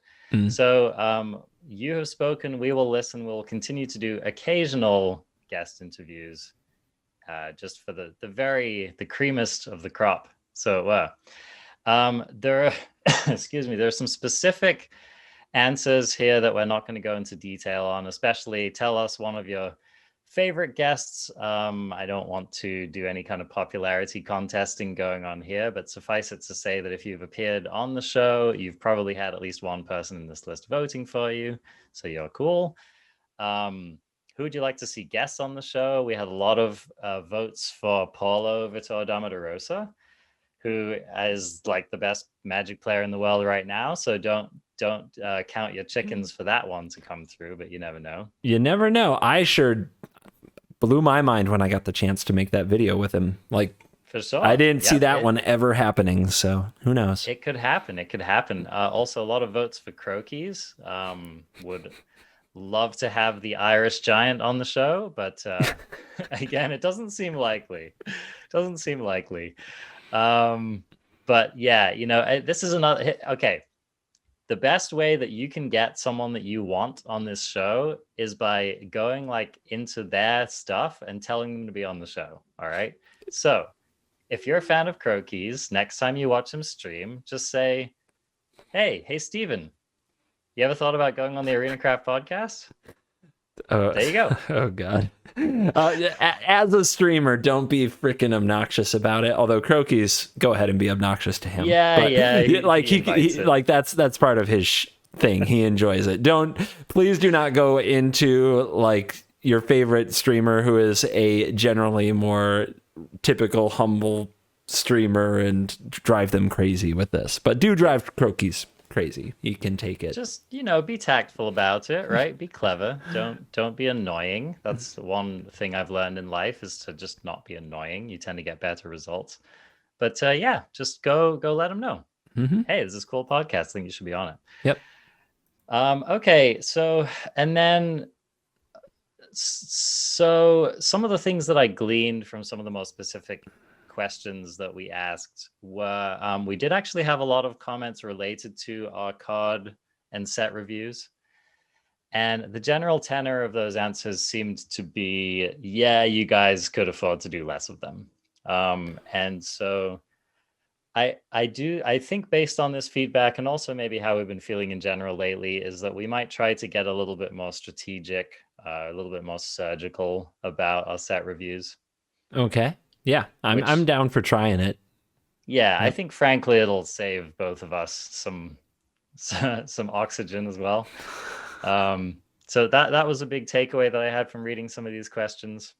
So you have spoken. We will listen. We'll continue to do occasional guest interviews, just for the creamiest of the crop. So there are excuse me, there are some specific answers here that we're not going to go into detail on. Especially tell us one of your favorite guests. I don't want to do any kind of popularity contesting going on here, but suffice it to say that if you've appeared on the show, you've probably had at least one person in this list voting for you, so you're cool. Who would you like to see guests on the show? We had a lot of votes for Paulo Vitor Damaderosa, who is like the best Magic player in the world right now. So don't count your chickens for that one to come through, but you never know. You never know. I sure blew my mind when I got the chance to make that video with him. Like, for sure. I didn't see that one ever happening, so who knows? It could happen. Also, a lot of votes for Croakies. Would love to have the Irish Giant on the show, but again, it doesn't seem likely. But yeah, this is another. Okay, the best way that you can get someone that you want on this show is by going like into their stuff and telling them to be on the show. All right. So if you're a fan of Croakies, next time you watch him stream, just say, hey, Steven, you ever thought about going on the Arena Craft podcast? There you go. Oh, God. As a streamer, don't be freaking obnoxious about it. Although Croakies, go ahead and be obnoxious to him. Yeah. Like that's part of his thing. He enjoys it. Please do not go into like your favorite streamer who is a generally more typical humble streamer and drive them crazy with this. But do drive Croakies crazy. You can take it. Just be tactful about it, right? Be clever. Don't be annoying. That's one thing I've learned in life, is to just not be annoying. You tend to get better results. But just go let them know. Mm-hmm. Hey, this is a cool podcast. I think you should be on it. Yep. Okay, so some of the things that I gleaned from some of the most specific questions that we asked were, we did actually have a lot of comments related to our card and set reviews, and the general tenor of those answers seemed to be, you guys could afford to do less of them. And so I think based on this feedback, and also maybe how we've been feeling in general lately, is that we might try to get a little bit more strategic, a little bit more surgical about our set reviews. Okay. Yeah, I'm down for trying it. Yeah, I think frankly it'll save both of us some oxygen as well. So that was a big takeaway that I had from reading some of these questions.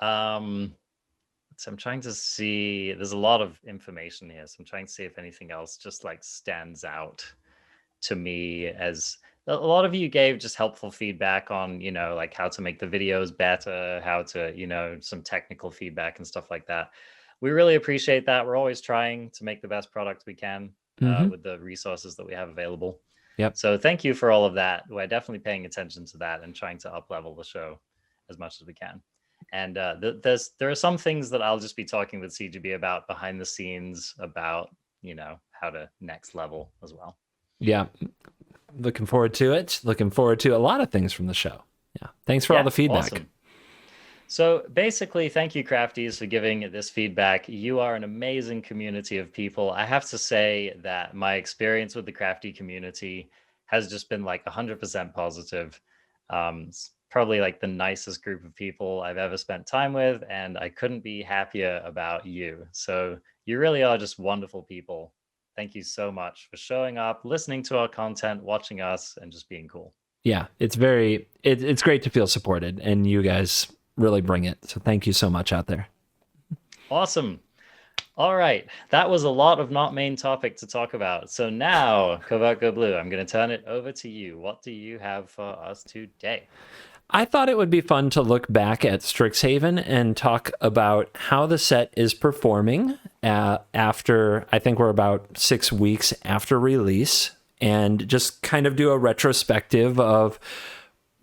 So I'm trying to see. There's a lot of information here, so I'm trying to see if anything else just like stands out to me. As a lot of you gave just helpful feedback on, like how to make the videos better, how to, some technical feedback and stuff like that. We really appreciate that. We're always trying to make the best product we can with the resources that we have available. Yep. So thank you for all of that. We're definitely paying attention to that and trying to up-level the show as much as we can. And there are some things that I'll just be talking with CGB about behind the scenes about, how to next level as well. Yeah. Looking forward to it. Looking forward to a lot of things from the show. Yeah. Thanks for all the feedback. Awesome. So basically, thank you, Crafties, for giving this feedback. You are an amazing community of people. I have to say that my experience with the Crafty community has just been like 100% positive. It's probably like the nicest group of people I've ever spent time with, and I couldn't be happier about you. So you really are just wonderful people. Thank you so much for showing up, listening to our content, watching us, and just being cool. Yeah, it's great to feel supported, and you guys really bring it. So thank you so much out there. Awesome. All right. That was a lot of not main topic to talk about. So now, Covert Go Blue, I'm going to turn it over to you. What do you have for us today? I thought it would be fun to look back at Strixhaven and talk about how the set is performing after, I think we're about 6 weeks after release, and just kind of do a retrospective of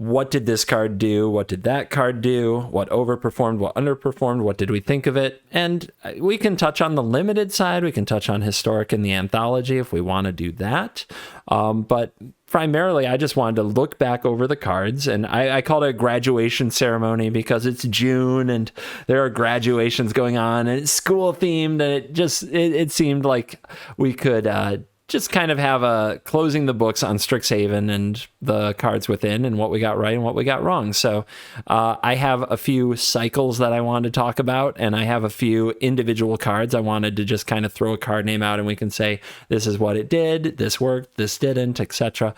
what did this card do? What did that card do? What overperformed? What underperformed? What did we think of it? And we can touch on the limited side. We can touch on historic and the anthology if we want to do that. But primarily, I just wanted to look back over the cards, and I called it a graduation ceremony because it's June and there are graduations going on, and it's school themed, and it seemed like we could just kind of have a closing the books on Strixhaven and the cards within and what we got right and what we got wrong. So I have a few cycles that I wanted to talk about, and I have a few individual cards I wanted to just kind of throw a card name out and we can say, this is what it did, this worked, this didn't, etc.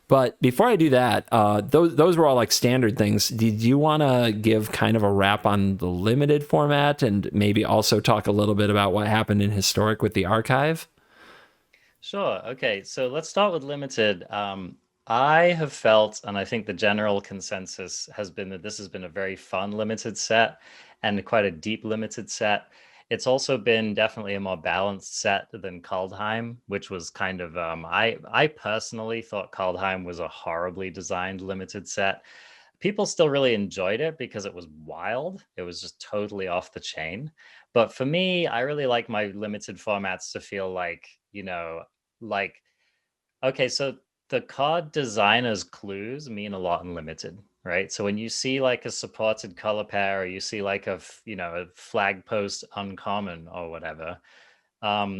But before I do that, those were all like standard things. Did you want to give kind of a wrap on the limited format and maybe also talk a little bit about what happened in historic with the archive? Sure. Okay. So let's start with limited. I have felt, and I think the general consensus has been that this has been a very fun limited set and quite a deep limited set. It's also been definitely a more balanced set than Kaldheim, which was kind of I personally thought Kaldheim was a horribly designed limited set. People still really enjoyed it because it was wild. It was just totally off the chain. But for me, I really like my limited formats to feel like, like, okay, so the card designer's clues mean a lot in limited, right? So when you see like a supported color pair, or you see like a flag post uncommon or whatever,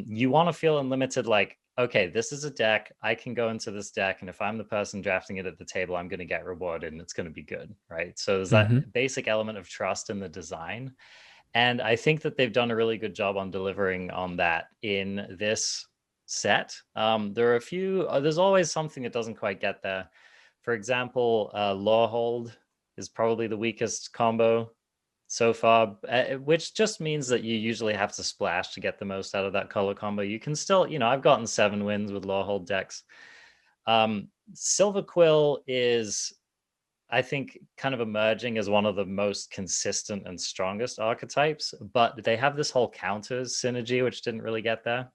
you want to feel in limited like, okay, this is a deck. I can go into this deck, and if I'm the person drafting it at the table, I'm going to get rewarded and it's going to be good, right? So there's Mm-hmm. that basic element of trust in the design. And I think that they've done a really good job on delivering on that in this set. There are a few, there's always something that doesn't quite get there. For example, Lawhold is probably the weakest combo so far, which just means that you usually have to splash to get the most out of that color combo. You can still, I've gotten 7 wins with Lawhold decks. Silver Quill is, I think, kind of emerging as one of the most consistent and strongest archetypes, but they have this whole counters synergy, which didn't really get there.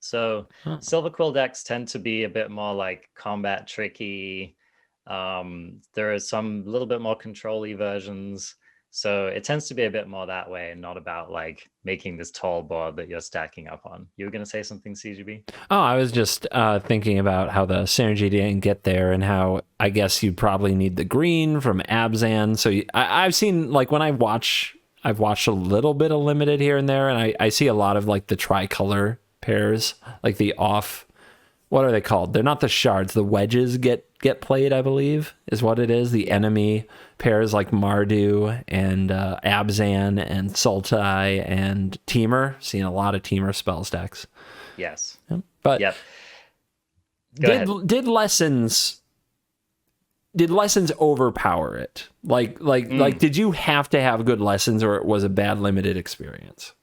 So Oh. Silver Quill decks tend to be a bit more like combat tricky. There are some little bit more control-y versions. So it tends to be a bit more that way and not about like making this tall board that you're stacking up on. You were going to say something, CGB? Oh, I was just thinking about how the synergy didn't get there and how I guess you'd probably need the green from Abzan. So I've seen, like, when I've watched a little bit of limited here and there, and I see a lot of like the tricolor pairs, like the off, what are they called? They're not the shards. The wedges get played, I believe, is what it is. The enemy pairs like Mardu and Abzan and Sultai and Temur. Seeing a lot of Temur spells decks. Yes. But yep. did lessons overpower it? Like did you have to have good lessons, or it was a bad limited experience?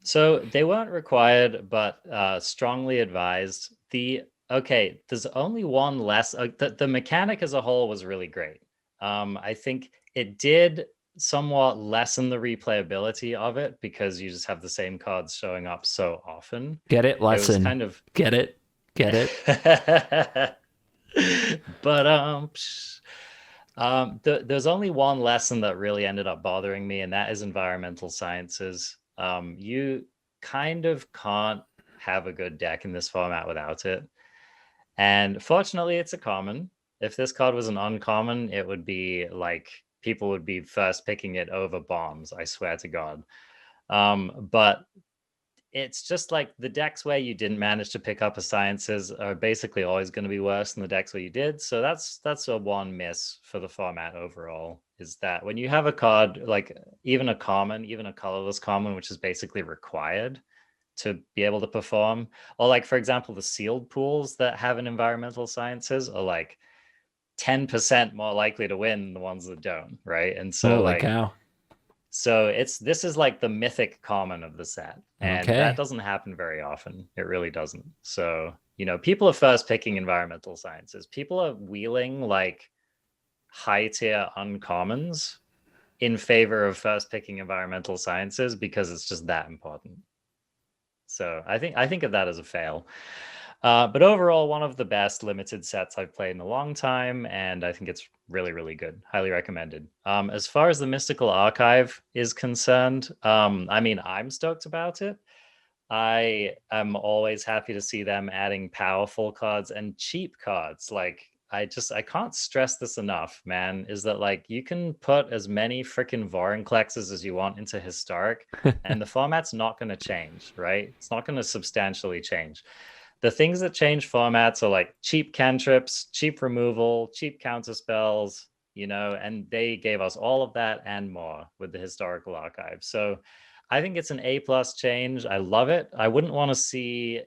So they weren't required, but strongly advised. There's only one less. The mechanic as a whole was really great. I think it did somewhat lessen the replayability of it because you just have the same cards showing up so often. Get it? Lesson. It was kind of get it. But there's only one lesson that really ended up bothering me, and that is environmental sciences. You kind of can't have a good deck in this format without it. And fortunately, it's a common. If this card was an uncommon, it would be like people would be first picking it over bombs, I swear to God. But it's just like the decks where you didn't manage to pick up a sciences are basically always going to be worse than the decks where you did. So that's a one miss for the format overall, is that when you have a card like even a common, even a colorless common, which is basically required to be able to perform, or like, for example, the sealed pools that have an environmental sciences are like 10% more likely to win than the ones that don't, right? And so Holy like cow. So this is like the mythic common of the set, and Okay. that doesn't happen very often. It really doesn't. So, people are first picking environmental sciences. People are wheeling like high tier uncommons in favor of first picking environmental sciences because it's just that important. So I think of that as a fail. But overall, one of the best limited sets I've played in a long time, and I think it's really, really good. Highly recommended. As far as the Mystical Archive is concerned, I mean, I'm stoked about it. I am always happy to see them adding powerful cards and cheap cards. Like, I can't stress this enough, man, is that like you can put as many freaking Vorinclexes as you want into Historic, and the format's not going to change, right? It's not going to substantially change. The things that change formats are like cheap cantrips, cheap removal, cheap counter spells, and they gave us all of that and more with the Historical Archive. So I think it's an A plus change. I love it. I wouldn't want to see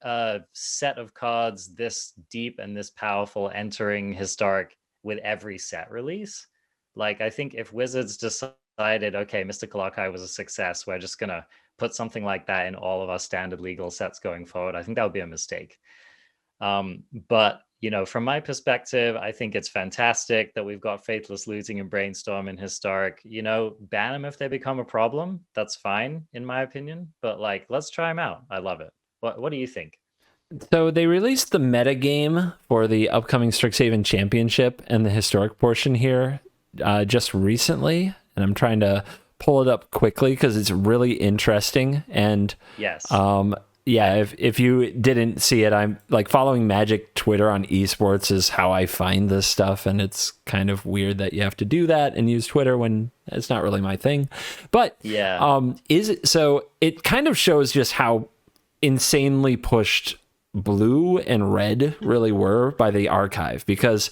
a set of cards this deep and this powerful entering Historic with every set release. Like, I think if Wizards decided, okay, Mystical Archive was a success, we're just going to put something like that in all of our standard legal sets going forward, I think that would be a mistake. But from my perspective, I think it's fantastic that we've got Faithless Looting and Brainstorm in Historic. Ban them if they become a problem. That's fine, in my opinion. But like, let's try them out. I love it. What do you think? So they released the meta game for the upcoming Strixhaven Championship and the historic portion here just recently, and I'm trying to pull it up quickly because it's really interesting. And Yes. Yeah, if you didn't see it, I'm like following Magic Twitter on esports is how I find this stuff, and it's kind of weird that you have to do that and use Twitter when it's not really my thing. But yeah, is it so? It kind of shows just how insanely pushed blue and red really were by the archive, because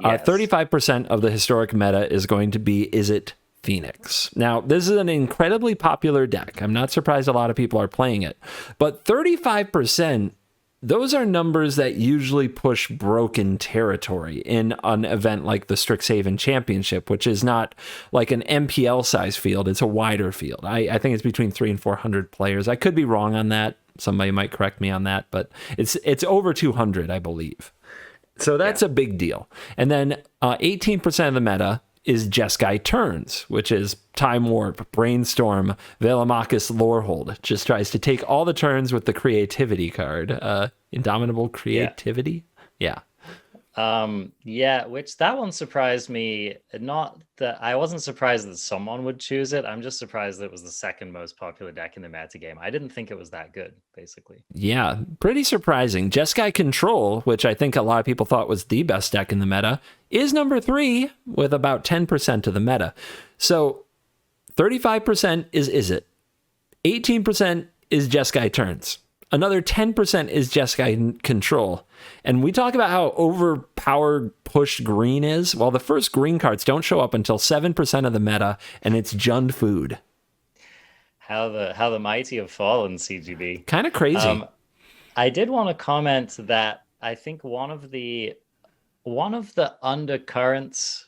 35% of the historic meta is going to be Izzet Phoenix. Now, this is an incredibly popular deck. I'm not surprised a lot of people are playing it, but 35%, those are numbers that usually push broken territory in an event like the Strixhaven Championship, which is not like an MPL size field. It's a wider field. I think it's between 300 and 400 players. I could be wrong on that. Somebody might correct me on that, but it's over 200, I believe. So that's a big deal. And then 18% of the meta is Jeskai Turns, which is Time Warp, Brainstorm, Velamachus Lorehold. Just tries to take all the turns with the creativity card. Indomitable Creativity? Yeah. Which that one surprised me. Not that I wasn't surprised that someone would choose it. I'm just surprised that it was the second most popular deck in the meta game. I didn't think it was that good, basically. Yeah, pretty surprising. Jeskai Control, which I think a lot of people thought was the best deck in the meta, is number 3 with about 10% of the meta. So 35% is Izzet. 18% is Jeskai Turns. Another 10% is Jeskai Control. And we talk about how overpowered pushed green is. Well, the first green cards don't show up until 7% of the meta, and it's Jund Food. How the mighty have fallen, CGB. Kind of crazy. I did want to comment that I think one of the undercurrents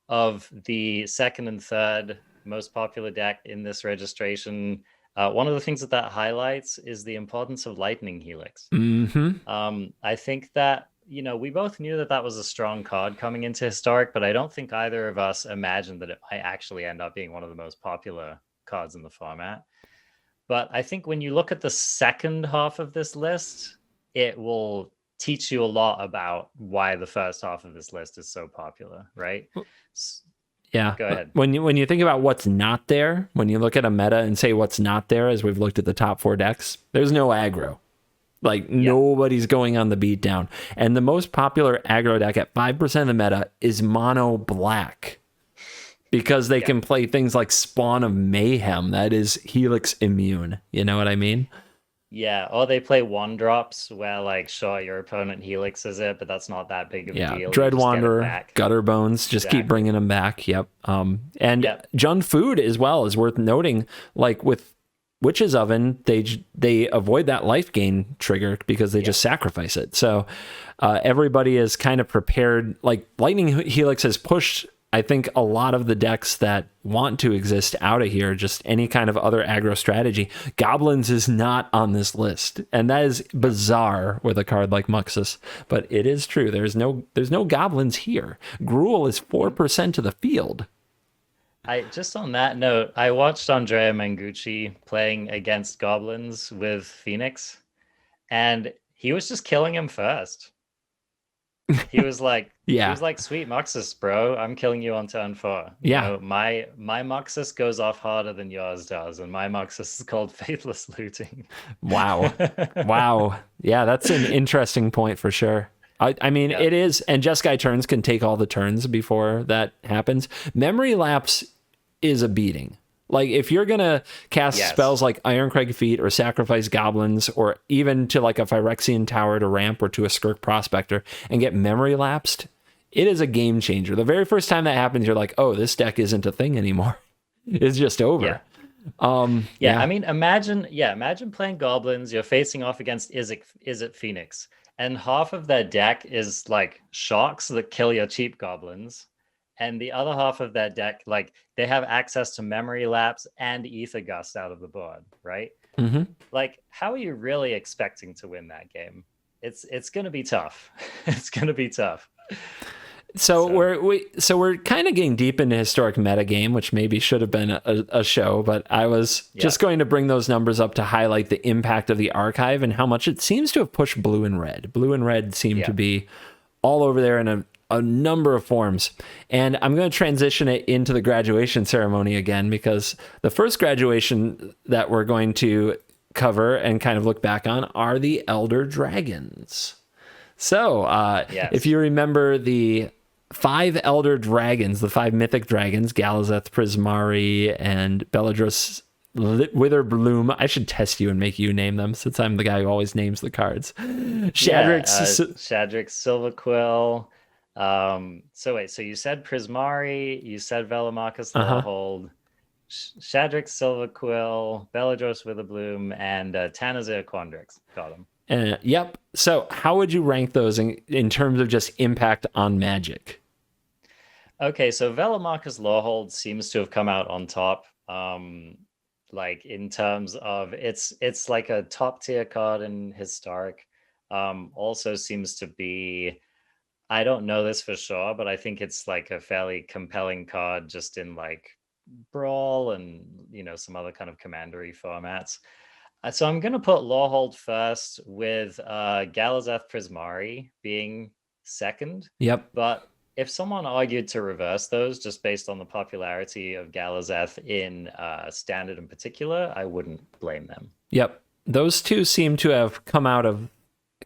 of the second and third most popular deck in this registration, one of the things that highlights is the importance of Lightning Helix. I think that, we both knew that was a strong card coming into Historic, but I don't think either of us imagined that it might actually end up being one of the most popular cards in the format. But I think when you look at the second half of this list, it will teach you a lot about why the first half of this list is so popular, right? Yeah. Go ahead. When you think about what's not there, when you look at a meta and say what's not there, as we've looked at the top 4 decks, there's no aggro. Like nobody's going on the beatdown. And the most popular aggro deck at 5% of the meta is mono black, because they can play things like Spawn of Mayhem. That is Helix immune. You know what I mean? Yeah, or they play 1-drops where, like, sure, your opponent helixes it, but that's not that big of a deal. Dread Wanderer, Gutter Bones, just keep bringing them back. Yep. Jund Food as well is worth noting. Like with Witch's Oven, they avoid that life gain trigger because they just sacrifice it. So everybody is kind of prepared. Like Lightning Helix has pushed, I think, a lot of the decks that want to exist out of here, just any kind of other aggro strategy. Goblins is not on this list, and that is bizarre with a card like Muxus, but it is true. There's no goblins here. Gruul is 4% of the field. Just on that note, I watched Andrea Mangucci playing against goblins with Phoenix, and he was just killing him first. He was like, Yeah. sweet Muxus, bro. I'm killing you on turn 4. You Yeah. know, my Muxus goes off harder than yours does, and my Muxus is called Faithless Looting. Wow. Wow. Yeah, that's an interesting point for sure. I mean, Yeah. it is, and Jeskai turns can take all the turns before that happens. Memory lapse is a beating. Like, if you're going to cast Yes. spells like Ironcrag Feet or Sacrifice Goblins, or even to like a Phyrexian Tower to ramp or to a Skirk Prospector and get memory lapsed, it is a game changer. The very first time that happens, you're like, oh, this deck isn't a thing anymore. It's just over. Yeah. I mean, imagine playing goblins. You're facing off against Izzet Phoenix, and half of their deck is like shocks that kill your cheap goblins, and the other half of their deck, like they have access to memory lapse and ether gust out of the board, right? Mm-hmm. Like, how are you really expecting to win that game? It's gonna be tough. It's gonna be tough. So we're kind of getting deep into historic metagame, which maybe should have been a show, but I was just going to bring those numbers up to highlight the impact of the archive and how much it seems to have pushed blue and red. Blue and red seem to be all over there in a number of forms. And I'm going to transition it into the graduation ceremony again, because the first graduation that we're going to cover and kind of look back on are the Elder Dragons. So if you remember the 5 Elder Dragons, the 5 mythic dragons, Galazeth, Prismari, and Beladros Witherbloom. I should test you and make you name them, since I'm the guy who always names the cards. Shadrix Silverquill. So you said Prismari, you said Velamarcus Lawhold, Shadrix Silverquill, Beladros Witherbloom, and Tanazir Quandrix. Got them. Yep. So how would you rank those in terms of just impact on Magic? Okay, so Velamarcus Lawhold seems to have come out on top. Like, in terms of it's like a top tier card in Historic. Also seems to be, I don't know this for sure, but I think it's like a fairly compelling card just in like Brawl and, you know, some other kind of commandery formats. So I'm going to put Lawhold first, with Galazeth Prismari being second. Yep. But if someone argued to reverse those just based on the popularity of Galazeth in Standard in particular, I wouldn't blame them. Yep. Those two seem to have come out of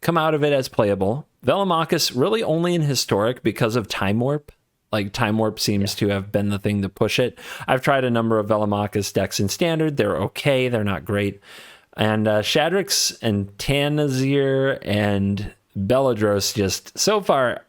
it as playable. Velamarcus really only in Historic because of Time Warp. Like, Time Warp seems to have been the thing to push it. I've tried a number of Velamarcus decks in Standard. They're okay. They're not great. And Shadrix and Tanazir and Beladros just, so far,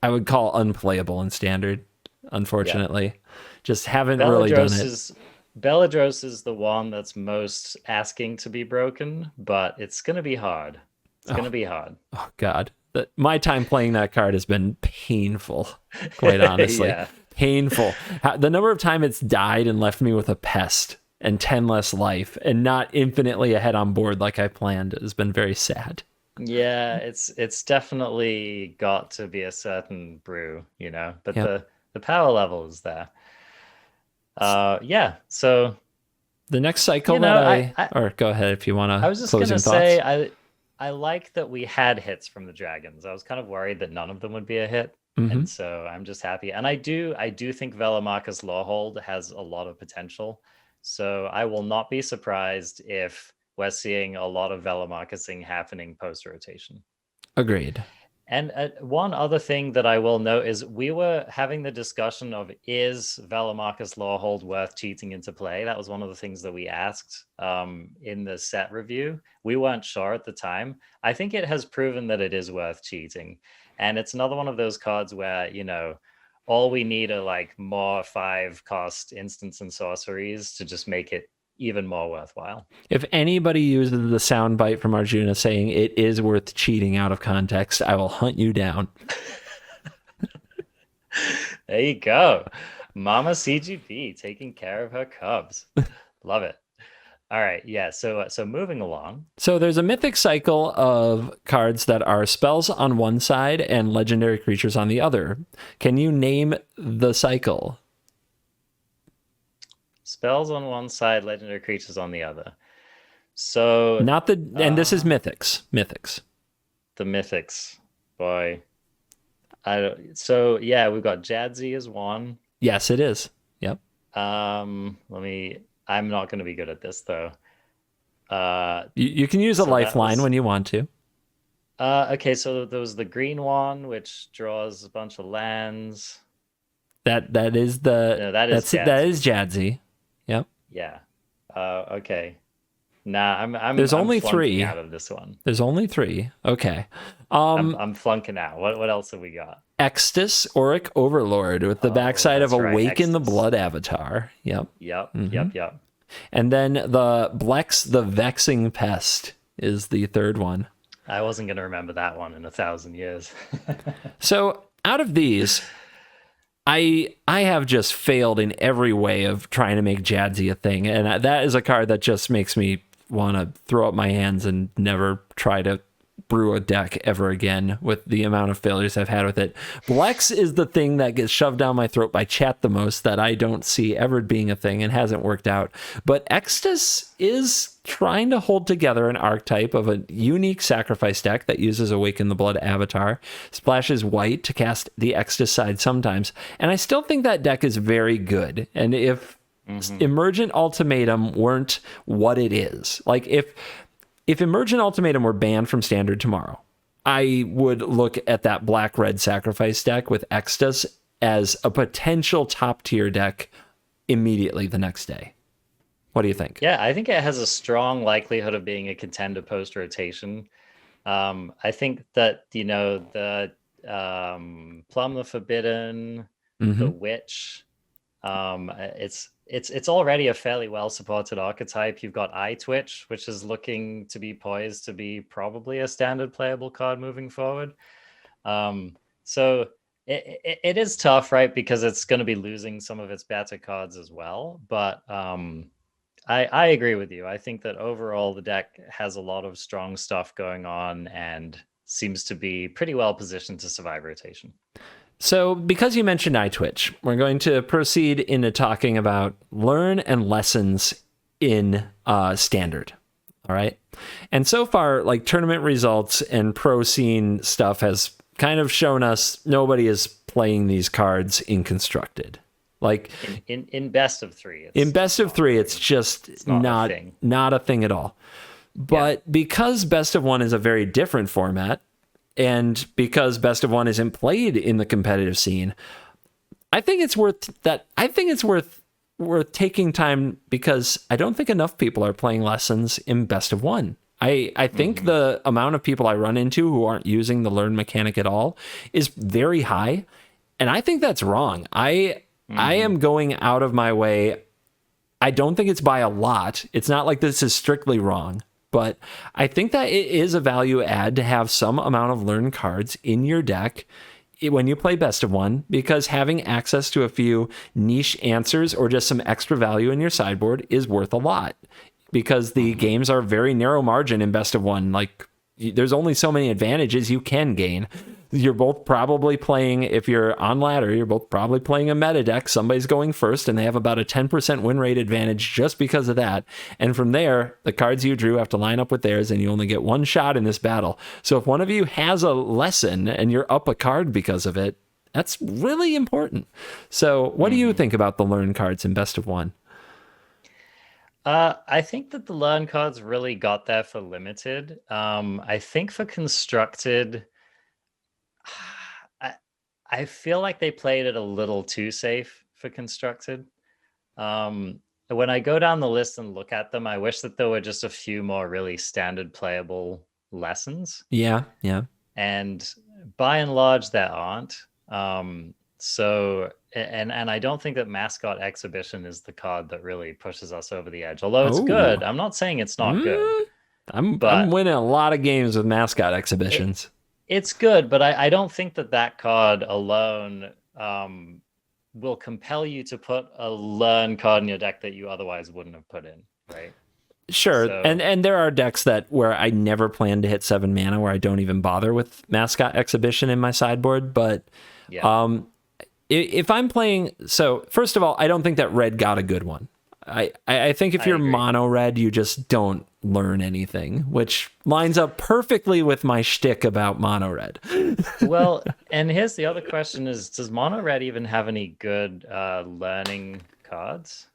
I would call unplayable in Standard, unfortunately. Just haven't really done it. Beladros is the one that's most asking to be broken, but it's going to be hard. It's going to be hard. Oh, God. My time playing that card has been painful, quite honestly. Painful. The number of time it's died and left me with a pest and 10 less life and not infinitely ahead on board like I planned has been very sad. Yeah, it's definitely got to be a certain brew, you know, but the power level is there. So the next cycle or go ahead if you want to. I was just going to say, I like that we had hits from the dragons. I was kind of worried that none of them would be a hit. And so I'm just happy. And I do think Velamarcus Lawhold has a lot of potential. So I will not be surprised if we're seeing a lot of Velamarcusing happening post-rotation. Agreed. And one other thing that I will note is we were having the discussion of, is Velamarcus Lawhold worth cheating into play? That was one of the things that we asked in the set review. We weren't sure at the time. I think it has proven that it is worth cheating. And it's another one of those cards where, you know, all we need are like more 5-cost instants and sorceries to just make it even more worthwhile. If anybody uses the soundbite from Arjuna saying it is worth cheating out of context, I will hunt you down. There you go. Mama CGP taking care of her cubs. Love it. All right. Yeah. So moving along. So there's a mythic cycle of cards that are spells on one side and legendary creatures on the other. Can you name the cycle? Spells on one side, legendary creatures on the other. So not the, and this is mythics. Mythics. the mythics, boy. So yeah, we've got Jadzi as one. Yes, it is. Yep. Let me. I'm not going to be good at this though. You can use a So that lifeline was when you want to. okay. So there was the green one, which draws a bunch of lands. That is the No, that is that's it. That Jadzi. is Jadzi. Yep. Yeah. Okay. Nah, There's I'm only flunking three. out of this one. There's only three. Okay. I'm flunking out. What else have we got? Extus, Auric Overlord, with the Oh, backside of that's right. Awaken the Exodus. Blood avatar. Yep. Yep. Mhm. Yep. And then the Blex, the Vexing Pest, is the third one. I wasn't going to remember that one in 1,000 years. So out of these, I have just failed in every way of trying to make Jadzi a thing, and that is a card that just makes me want to throw up my hands and never try to brew a deck ever again with the amount of failures I've had with it. Blex is the thing that gets shoved down my throat by chat the most that I don't see ever being a thing and hasn't worked out. But Extus is trying to hold together an archetype of a unique sacrifice deck that uses Awaken the Blood avatar, splashes white to cast the Extus side sometimes, and I still think that deck is very good. And if Emergent Ultimatum weren't what it is, like if Emergent Ultimatum were banned from Standard tomorrow, I would look at that black-red sacrifice deck with Extus as a potential top-tier deck immediately the next day. What do you think? Yeah, I think it has a strong likelihood of being a contender post-rotation. I think that, the Plum the Forbidden, the Witch, it's already a fairly well supported archetype. You've got Eye Twitch, which is looking to be poised to be probably a standard playable card moving forward. So it is tough, right? Because it's going to be losing some of its better cards as well. But I agree with you. I think that overall the deck has a lot of strong stuff going on and seems to be pretty well positioned to survive rotation. So, because you mentioned iTwitch, we're going to proceed into talking about learn and lessons in Standard. All right. And so far, like tournament results and pro scene stuff has kind of shown us nobody is playing these cards in Constructed. Like in best of three. In best of three, it's just not a thing at all. But because best of one is a very different format, and because best of one isn't played in the competitive scene, I think it's worth taking time, because I don't think enough people are playing lessons in best of one. I think the amount of people I run into who aren't using the learn mechanic at all is very high, and I think that's wrong. I am going out of my way. I don't think it's by a lot. It's not like this is strictly wrong. But I think that it is a value add to have some amount of learn cards in your deck when you play best of one, because having access to a few niche answers or just some extra value in your sideboard is worth a lot, because the games are very narrow margin in best of one. Like, there's only so many advantages you can gain. You're both probably playing, if you're on ladder, you're both probably playing a meta deck. Somebody's going first, and they have about a 10% win rate advantage just because of that. And from there, the cards you drew have to line up with theirs, and you only get one shot in this battle. So if one of you has a lesson and you're up a card because of it, that's really important. So what do you think about the learn cards in best of one? I think that the learn cards really got there for limited. I think for constructed, I feel like they played it a little too safe for constructed. When I go down the list and look at them, I wish that there were just a few more really standard playable lessons. Yeah. And by and large, there aren't. So, and I don't think that Mascot Exhibition is the card that really pushes us over the edge. Although it's good, I'm not saying it's not good. I'm winning a lot of games with Mascot Exhibitions. It's good, but I don't think that card alone will compel you to put a learn card in your deck that you otherwise wouldn't have put in, right? Sure, So, and there are decks where I never plan to hit 7 mana, where I don't even bother with Mascot Exhibition in my sideboard. But if I'm playing, so first of all, I don't think that red got a good one. I think if I you're agree. mono red, you just don't learn anything, which lines up perfectly with my shtick about mono red. Well, and here's the other question is, does mono red even have any good learning cards?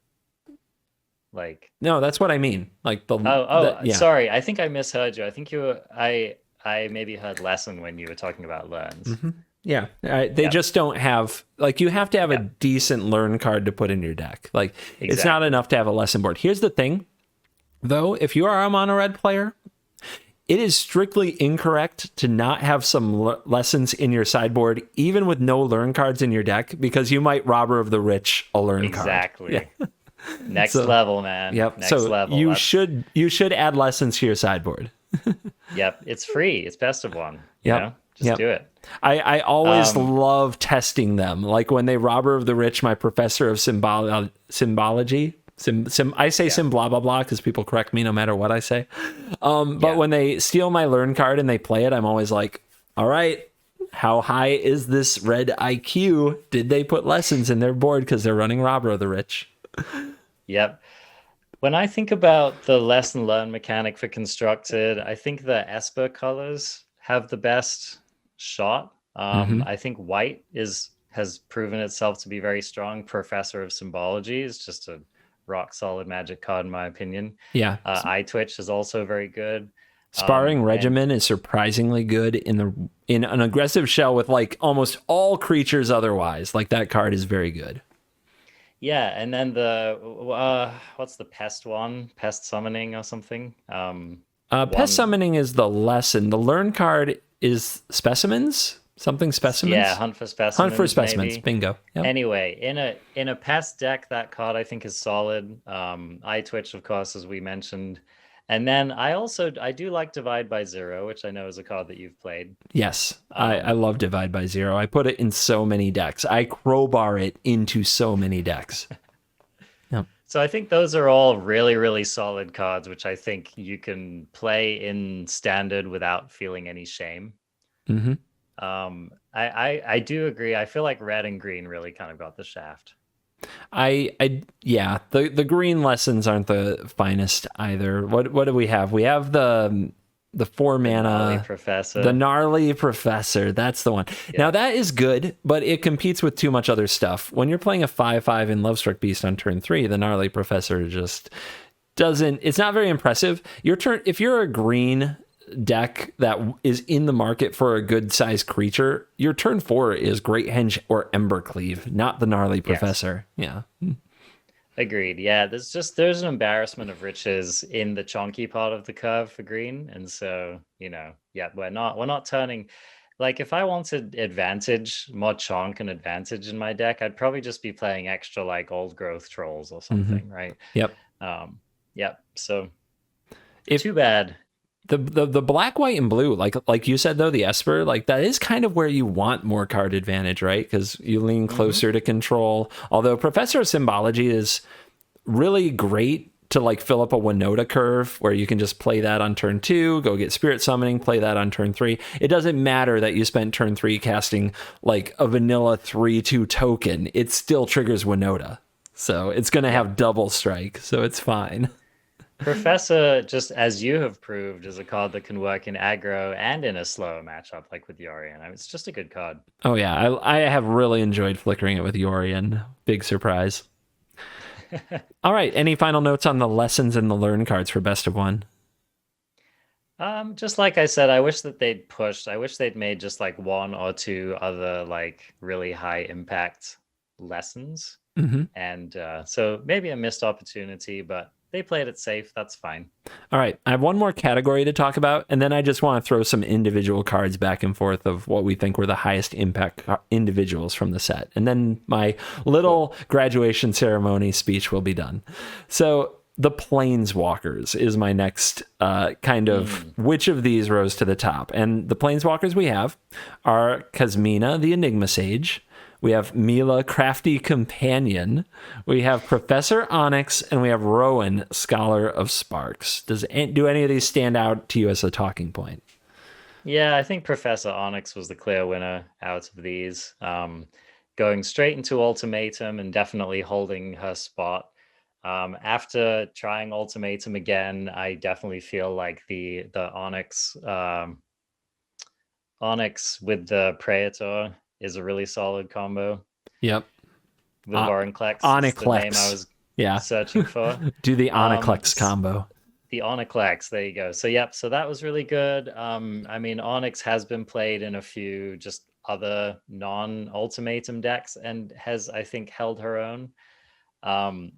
Like, No, that's what I mean. Like yeah. sorry, I think I misheard you. I think I maybe heard lesson when you were talking about learns. Yeah, they Yep, just don't have like you have to have a yep, decent learn card to put in your deck. Like it's not exactly. enough to have a lesson board. Here's the thing, though, if you are a mono red player, it is strictly incorrect to not have some lessons in your sideboard, even with no learn cards in your deck, because you might Robber of the Rich a learn card. Yeah. Exactly. Next So, level, man. yep. Next So level. you should add lessons to your sideboard. Yep, it's free. It's best of one, Yep. Just Yep. do it. I always Um, love testing them. Like when they Robber of the Rich, my professor of symbology. I say yeah. sim blah blah blah because people correct me no matter what I say. But Yeah. when they steal my learn card and they play it, I'm always like, all right, how high is this red IQ? Did they put lessons in their board because they're running Robber of the Rich? Yep. When I think about the lesson learn mechanic for constructed, I think the Esper colors have the best shot. Mm-hmm. I think white is has proven itself to be very strong. Professor of Symbology is just a rock solid magic card in my opinion. Yeah. Eye Twitch is also very good. Sparring And Regimen is surprisingly good in an aggressive shell with like almost all creatures otherwise. Like that card is very good. yeah, and then the what's the pest one? Pest summoning or something? Pest One Summoning is the lesson. The learn card is Specimens. Something yeah, Specimens. hunt for Hunt for specimens Specimens. maybe. Bingo. Yep. Anyway, in a past deck, that card I think is solid. Eye Twitch, of course, as we mentioned, and then I do like Divide by Zero, which I know is a card that you've played. Yes. I Um, love Divide by Zero. I put it in so many decks. I crowbar it into so many decks. Yep. so I think those are all really really solid cards, which I think you can play in standard without feeling any shame. Mm-hmm. I do agree. I feel like red and green really kind of got the shaft. Yeah, the green lessons aren't the finest either. What do we have? We have the four The gnarly mana, the professor. gnarly professor. That's the one. Now Yeah. that is good, but it competes with too much other stuff. When you're playing a 5/5 in Lovestruck Beast on turn 3, the gnarly professor just doesn't. It's not very impressive. Your turn. If you're a green deck that is in the market for a good sized creature, your turn 4 is Great Henge or Embercleave, not the gnarly Yes. professor. Yeah. Agreed. Yeah, there's an embarrassment of riches in the chonky part of the curve for green, and so yeah, we're not turning. Like if I wanted advantage, more chonk and advantage in my deck, I'd probably just be playing extra like old growth trolls or Mm-hmm. something, right? Yep. Yep. So If too bad. the black, white, and blue, like you said though, the Esper, like that is kind of where you want more card advantage, right? Because you lean Hmm. closer to control. Although Professor of Symbology is really great to like fill up a Winota curve where you can just play that on turn 2, go get Spirit Summoning, play that on turn 3. It doesn't matter that you spent turn 3 casting like a vanilla 3/2 token. It still triggers Winota. So it's going to Yeah. have double strike. So it's fine. Professor, just as you have proved, is a card that can work in aggro and in a slower matchup, like with Yorion. I mean, it's just a good card. Oh yeah, I have really enjoyed flickering it with Yorion. Big surprise. All right, any final notes on the lessons and the learn cards for best of one? Just like I said, I wish that they'd pushed. I wish they'd made just like one or two other like really high impact lessons. Mm-hmm. And so maybe a missed opportunity, but they played it safe. That's fine. All right, I have one more category to talk about, and then I just want to throw some individual cards back and forth of what we think were the highest impact individuals from the set. And then my little graduation ceremony speech will be done. So, the Planeswalkers is my next kind of which of these rose to the top. And the Planeswalkers we have are Kasmina, the Enigma Sage. We have Mila, Crafty Companion. We have Professor Onyx, and we have Rowan, Scholar of Sparks. Do any of these stand out to you as a talking point? Yeah, I think Professor Onyx was the clear winner out of these. Going straight into Ultimatum and definitely holding her spot. After trying Ultimatum again, I definitely feel like the Onyx with the Praetor is a really solid combo. Yep. With Vorinclex, it's the name I Onyclex. was Yeah. searching for. Do the Onyclex combo. The Onyclex, there you go. So yep, so that was really good. I mean, Onyx has been played in a few just other non-ultimatum decks and has, I think, held her own.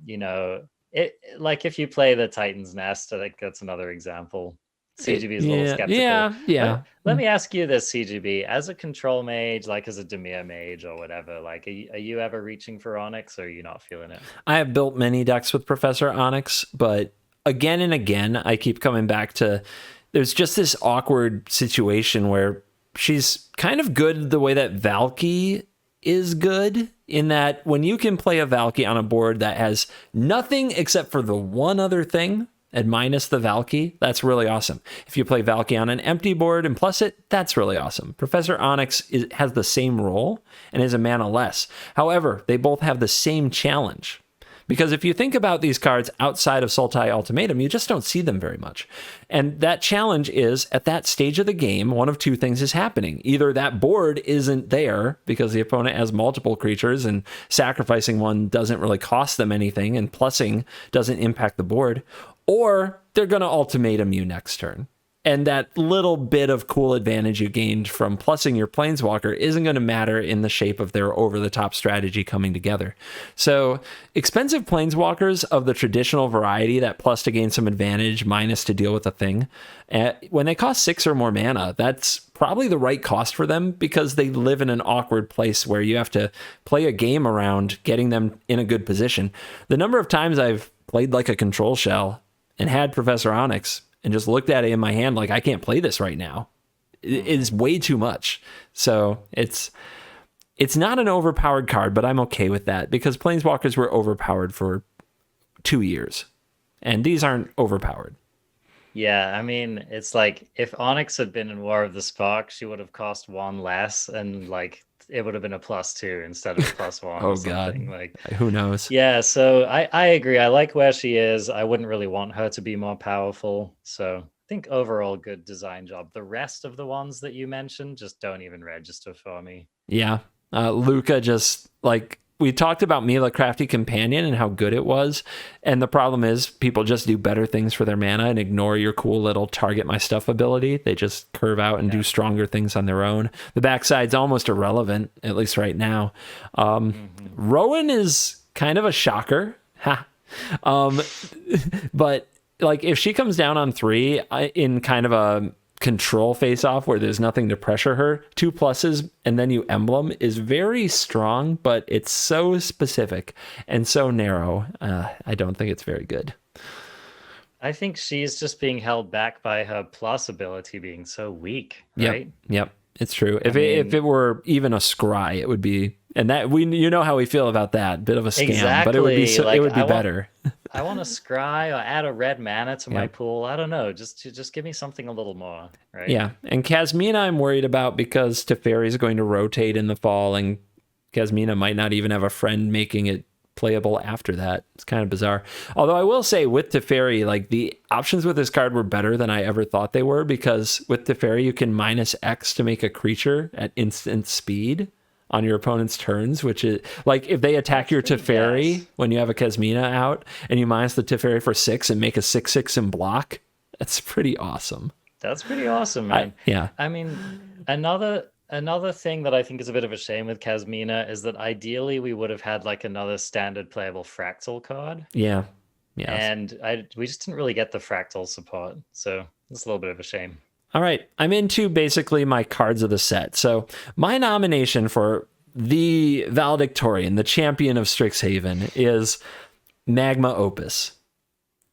You know, it like if you play the Titan's Nest, I think that's another example. CGB is a little skeptical. Yeah. Let me ask you this, CGB, as a control mage, like as a Dimir mage or whatever, like are you ever reaching for Onyx, or are you not feeling it? I have built many decks with Professor Onyx, but again and again, I keep coming back to there's just this awkward situation where she's kind of good the way that Valky is good, in that when you can play a Valky on a board that has nothing except for the one other thing, and minus the Valky, that's really awesome. If you play Valky on an empty board and plus it, that's really awesome. Professor Onyx has the same role and is a mana less. However, they both have the same challenge. Because if you think about these cards outside of Sultai Ultimatum, you just don't see them very much. And that challenge is, at that stage of the game, one of two things is happening. Either that board isn't there because the opponent has multiple creatures and sacrificing one doesn't really cost them anything and plussing doesn't impact the board, or they're going to ultimatum you next turn. And that little bit of cool advantage you gained from plussing your Planeswalker isn't going to matter in the shape of their over-the-top strategy coming together. So expensive Planeswalkers of the traditional variety, that plus to gain some advantage, minus to deal with a thing, when they cost 6 or more mana, that's probably the right cost for them, because they live in an awkward place where you have to play a game around getting them in a good position. The number of times I've played like a control shell and had Professor Onyx and just looked at it in my hand like, I can't play this right now, it is way too much. So it's not an overpowered card, but I'm okay with that, because Planeswalkers were overpowered for 2 years, and these aren't overpowered. Yeah, I mean, it's like if Onyx had been in War of the Spark, she would have cost 1 less, and like it would have been a +2 instead of a +1. Oh or something. God, like who knows? Yeah, so I agree. I like where she is. I wouldn't really want her to be more powerful. So I think overall good design job. The rest of the ones that you mentioned just don't even register for me. Yeah, Luca, just like we talked about Mila Crafty Companion and how good it was. And the problem is people just do better things for their mana and ignore your cool little target my stuff ability. They just curve out and do stronger things on their own. The backside's almost irrelevant, at least right now. Rowan is kind of a shocker. Ha. But like if she comes down on 3 in kind of a control face off where there's nothing to pressure her, 2 pluses and then you emblem is very strong, but it's so specific and so narrow. I don't think it's very good. I think she's just being held back by her plus ability being so weak, right? Yep. It's true. If it were even a scry, it would be, and that you know how we feel about that, bit of a scam, exactly. But it would be like, it would be better. I want to scry or add a red mana to my pool. I don't know. Just give me something a little more, right? Yeah. And Kasmina I'm worried about, because Teferi is going to rotate in the fall, and Kasmina might not even have a friend making it playable after that. It's kind of bizarre. Although I will say with Teferi, like the options with this card were better than I ever thought they were, because with Teferi you can -X to make a creature at instant speed on your opponent's turns, which is like if they attack your Teferi when you have a Kasmina out and you minus the Teferi for 6 and make a 6/6 and block, that's pretty awesome. That's pretty awesome, man. Yeah. I mean, another thing that I think is a bit of a shame with Kasmina is that ideally we would have had like another standard playable fractal card. Yeah. And we just didn't really get the fractal support. So it's a little bit of a shame. All right, I'm into basically my cards of the set. So my nomination for the valedictorian, the champion of Strixhaven, is Magma Opus.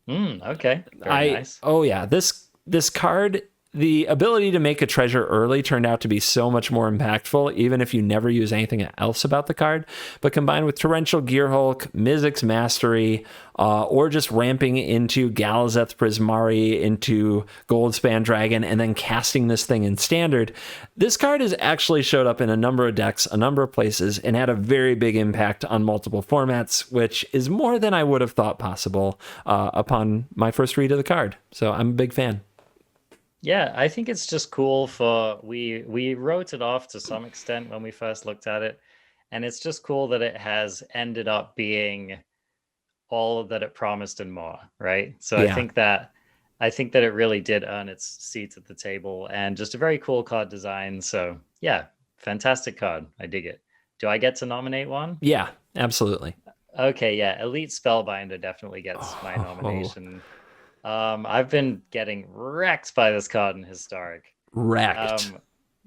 Okay, very nice. Oh yeah, this card the ability to make a treasure early turned out to be so much more impactful, even if you never use anything else about the card. But combined with Torrential Gearhulk, Mizzix's Mastery, or just ramping into Galazeth Prismari into Goldspan Dragon and then casting this thing in Standard, this card has actually showed up in a number of decks, a number of places, and had a very big impact on multiple formats, which is more than I would have thought possible upon my first read of the card. So I'm a big fan. Yeah, I think it's just cool for we wrote it off to some extent when we first looked at it, and it's just cool that it has ended up being all that it promised and more, right? So Yeah. I think that it really did earn its seat at the table, and just a very cool card design. So yeah, fantastic card. I dig it. Do I get to nominate one? Yeah, absolutely. Okay, yeah, Elite Spellbinder definitely gets my nomination. I've been getting wrecked by this card in Historic. Wrecked.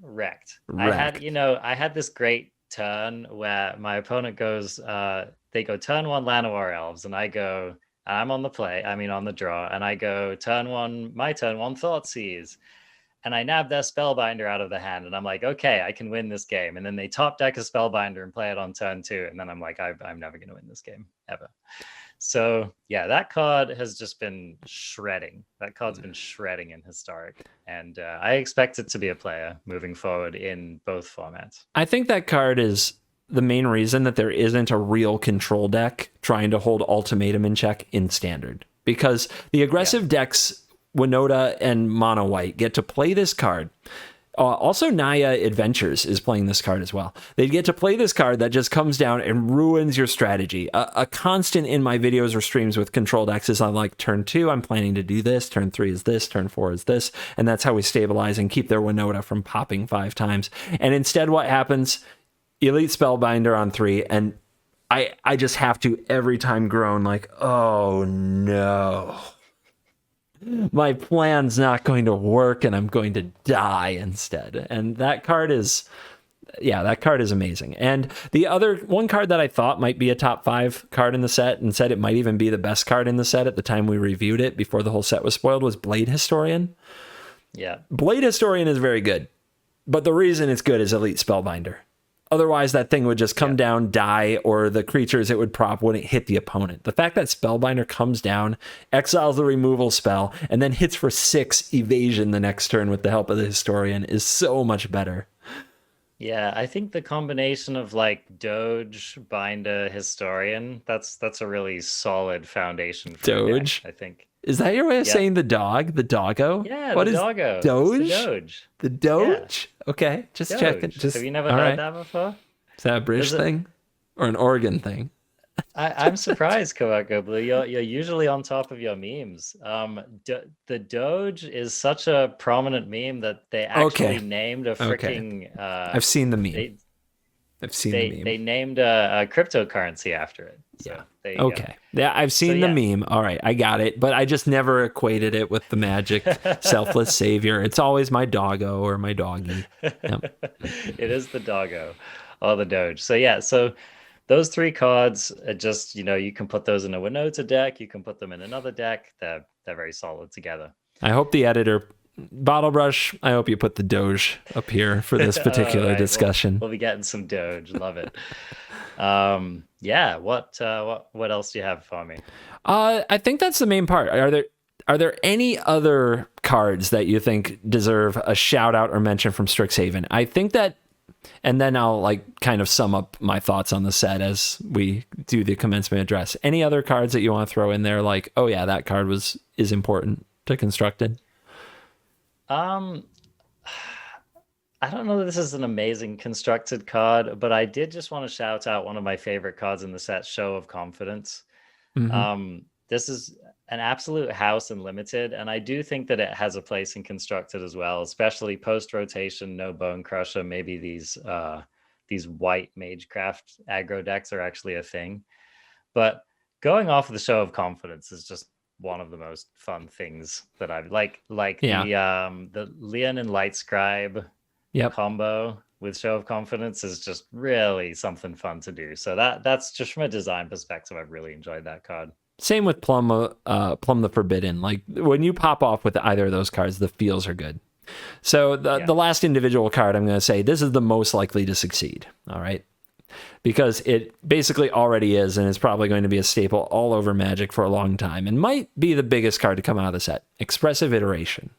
Wrecked. Wrecked. I had this great turn where my opponent goes, they go turn one Llanowar Elves, and I'm on the draw, and I go my turn one Thoughtseize. And I nab their Spellbinder out of the hand, and I'm like, okay, I can win this game. And then they top deck a Spellbinder and play it on turn 2, and then I'm like, I'm never going to win this game ever. So yeah, that card has just been shredding. That card's been shredding in Historic, and I expect it to be a player moving forward in both formats. I think that card is the main reason that there isn't a real control deck trying to hold Ultimatum in check in Standard, because the aggressive decks, Winota and Mono White, get to play this card. Also, Naya Adventures is playing this card as well. They get to play this card that just comes down and ruins your strategy. A constant in my videos or streams with control decks is I'm like, turn 2, I'm planning to do this. Turn 3 is this. Turn 4 is this. And that's how we stabilize and keep their Winota from popping 5 times. And instead, what happens? Elite Spellbinder on 3, and I just have to every time groan like, oh no. My plan's not going to work and I'm going to die instead. And that card is amazing. And the other one card that I thought might be a top 5 card in the set, and said it might even be the best card in the set at the time we reviewed it before the whole set was spoiled, was Blade Historian. Yeah. Blade Historian is very good, but the reason it's good is Elite Spellbinder. Otherwise, that thing would just come down, die, or the creatures it would prop wouldn't hit the opponent. The fact that Spellbinder comes down, exiles the removal spell, and then hits for 6 evasion the next turn with the help of the Historian is so much better. Yeah, I think the combination of like Doge, Binder, Historian, that's a really solid foundation for Doge? the deck, I think. Is that your way of saying the dog? The doggo? Yeah, what the is doggo. Doge? It's the Doge. The Doge? Yeah. Okay, just Doge. checking. Have you never heard that before? Is that a British thing? Or an Oregon thing? I'm surprised, Kawako Blue. You're usually on top of your memes. The Doge is such a prominent meme that they actually named a freaking... I've seen the meme. They named a cryptocurrency after it. So there you go. Yeah, I've seen the meme. All right, I got it. But I just never equated it with the magic selfless savior. It's always my doggo or my doggy. Yep. It is the doggo or the Doge. So yeah, so those 3 cards are just, you can put those in a Winota deck. You can put them in another deck. They're very solid together. I hope the editor... Bottlebrush, I hope you put the Doge up here for this particular discussion. We'll be getting some Doge. Love it. Yeah. What else do you have for me? I think that's the main part. Are there any other cards that you think deserve a shout out or mention from Strixhaven? I think that, and then I'll kind of sum up my thoughts on the set as we do the commencement address. Any other cards that you want to throw in there? Like, oh yeah, that card is important to Constructed. I don't know that this is an amazing constructed card, but I did just want to shout out one of my favorite cards in the set, Show of Confidence. Mm-hmm. This is an absolute house in Limited, and I do think that it has a place in Constructed as well, especially post-rotation, no Bone Crusher. Maybe these white Magecraft aggro decks are actually a thing. But going off of the Show of Confidence is just one of the most fun things that I've the Leon and Light Scribe combo with Show of Confidence is just really something fun to do. So that's just from a design perspective, I've really enjoyed that card. Same with Plum the Forbidden. Like when you pop off with either of those cards, the feels are good. So the, Yeah. the last individual card I'm going to say, this is the most likely to succeed. All right. Because it basically already is, and is probably going to be a staple all over Magic for a long time, and might be the biggest card to come out of the set. Expressive Iteration.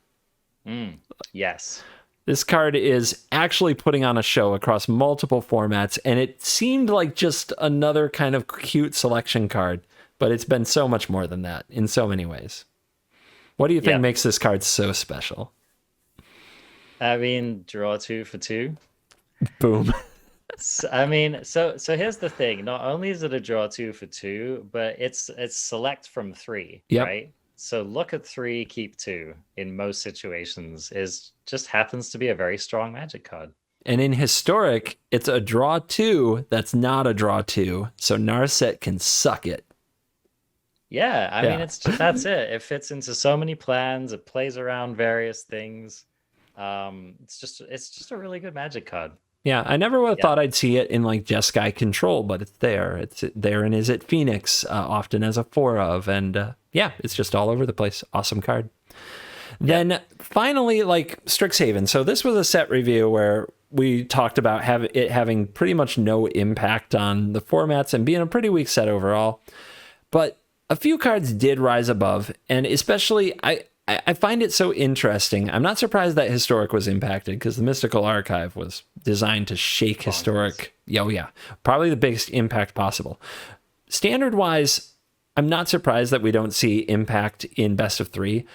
Yes. This card is actually putting on a show across multiple formats, and it seemed like just another kind of cute selection card, but it's been so much more than that in so many ways. What do you think makes this card so special? I mean, draw 2 for 2. Boom. So here's the thing. Not only is it a draw 2 for 2, but it's select from 3, Yep. right? So look at 3, keep 2 in most situations is just happens to be a very strong Magic card. And in Historic, it's a draw 2 that's not a draw 2, so Narset can suck it. Yeah, I mean it's just that's it. It fits into so many plans. It plays around various things. It's just a really good Magic card. Yeah, I never would have thought I'd see it in like Jeskai Control, but it's there. It's there in Is It Phoenix, often as a 4 of, and yeah, it's just all over the place. Awesome card. Then finally, like Strixhaven. So this was a set review where we talked about it having pretty much no impact on the formats and being a pretty weak set overall. But a few cards did rise above, and especially I find it so interesting. I'm not surprised that Historic was impacted because the Mystical Archive was designed to shake Historic. Oh, yeah. Probably the biggest impact possible. Standard-wise, I'm not surprised that we don't see impact in Best of 3,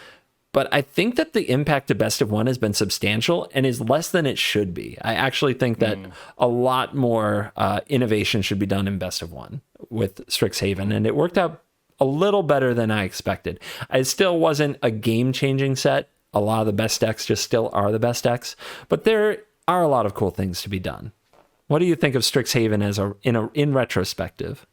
but I think that the impact to Best of 1 has been substantial and is less than it should be. I actually think that a lot more innovation should be done in Best of 1 with Strixhaven, and it worked out a little better than I expected. It still wasn't a game-changing set. A lot of the best decks just still are the best decks, but there are a lot of cool things to be done. What do you think of Strixhaven as in retrospective?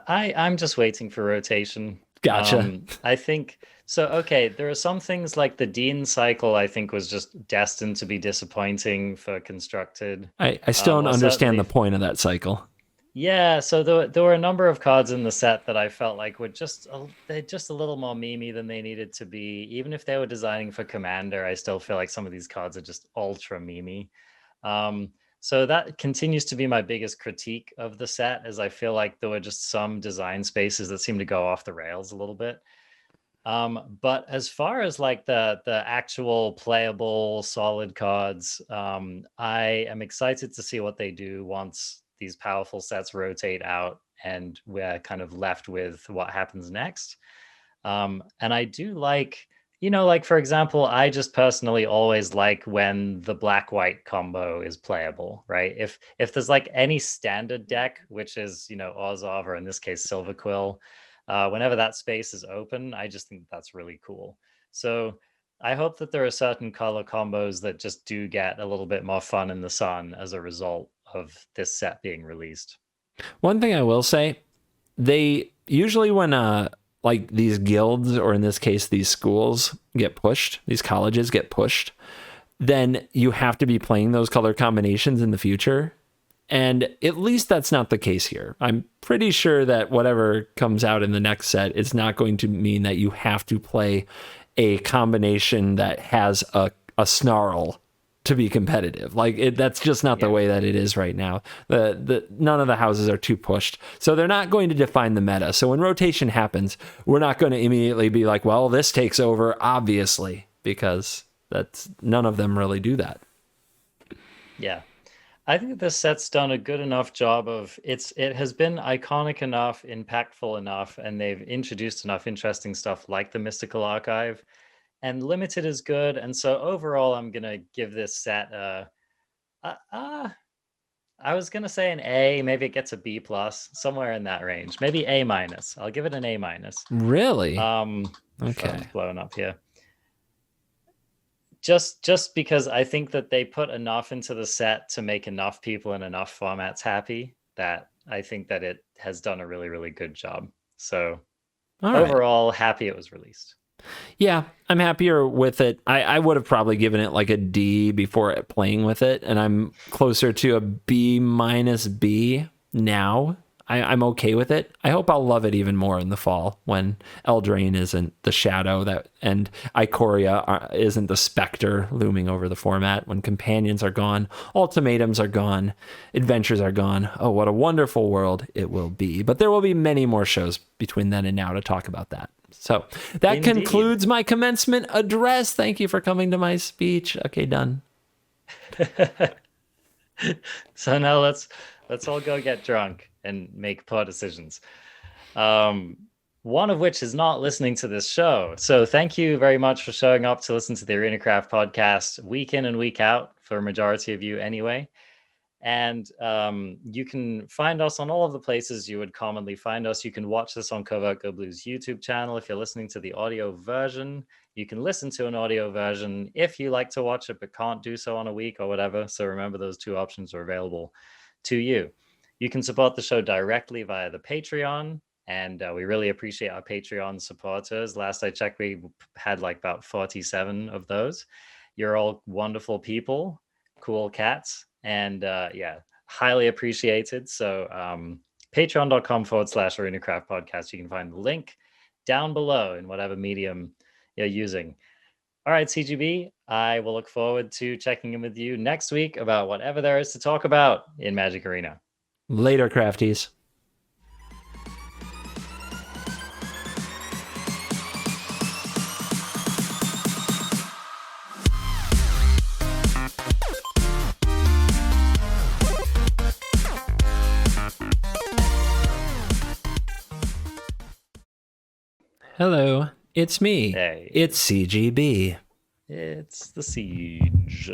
I'm just waiting for rotation. Gotcha. I think so. Okay, there are some things like the Dean cycle. I think was just destined to be disappointing for Constructed. I still don't understand the point of that cycle. Yeah, so there were a number of cards in the set that I felt like were they're just a little more memey than they needed to be. Even if they were designing for Commander, I still feel like some of these cards are just ultra memey. So that continues to be my biggest critique of the set, as I feel like there were just some design spaces that seem to go off the rails a little bit. But as far as like the actual playable solid cards, I am excited to see what they do once these powerful sets rotate out and we're kind of left with what happens next. And I do like, like for example, I just personally always like when the black-white combo is playable, right? If there's like any standard deck, which is, Orzhov, or in this case, Silverquill, whenever that space is open, I just think that's really cool. So I hope that there are certain color combos that just do get a little bit more fun in the sun as a result of this set being released. One thing I will say, they usually when like these guilds, or in this case these schools, get pushed, these colleges get pushed, then you have to be playing those color combinations in the future. And at least that's not the case here. I'm pretty sure that whatever comes out in the next set, it's not going to mean that you have to play a combination that has a snarl to be competitive. Like that's just not the way that it is right now. None of the houses are too pushed, so they're not going to define the meta. So when rotation happens, we're not going to immediately be like, well, this takes over, obviously, because none of them really do that. Yeah, I think this set's done a good enough job of it has been iconic enough, impactful enough, and they've introduced enough interesting stuff like the Mystical Archive. And limited is good, and so overall, I'm gonna give this set I was gonna say an A. Maybe it gets a B plus, somewhere in that range. Maybe A minus. I'll give it an A minus. Really? Okay. Blown up here. Just because I think that they put enough into the set to make enough people in enough formats happy that I think that it has done a really, really good job. So overall, happy it was released. Yeah, I'm happier with it. I would have probably given it like a D before playing with it, and I'm closer to a B minus B now. I'm okay with it. I hope I'll love it even more in the fall when Eldraine isn't the shadow and Ikoria isn't the specter looming over the format, when companions are gone, ultimatums are gone, adventures are gone. Oh, what a wonderful world it will be. But there will be many more shows between then and now to talk about that. So that Indeed. concludes my commencement address. Thank you for coming to my speech. Okay, done. So now let's all go get drunk and make poor decisions. One of which is not listening to this show. So thank you very much for showing up to listen to the ArenaCraft podcast week in and week out, for a majority of you anyway. And you can find us on all of the places you would commonly find us. You can watch this on Covert Go Blues YouTube channel if you're listening to the audio version. You can listen to an audio version if you like to watch it but can't do so on a week or whatever. So remember, those two options are available to you. You can support the show directly via the Patreon, and we really appreciate our Patreon supporters. Last I checked, we had like about 47 of those. You're all wonderful people, cool cats, and highly appreciated. So patreon.com/ArenaCraft podcast. You can find the link down below in whatever medium you're using. All right, CGB, I will look forward to checking in with you next week about whatever there is to talk about in Magic Arena. Later, crafties. Hello, it's me. Hey. It's CGB. It's the Siege.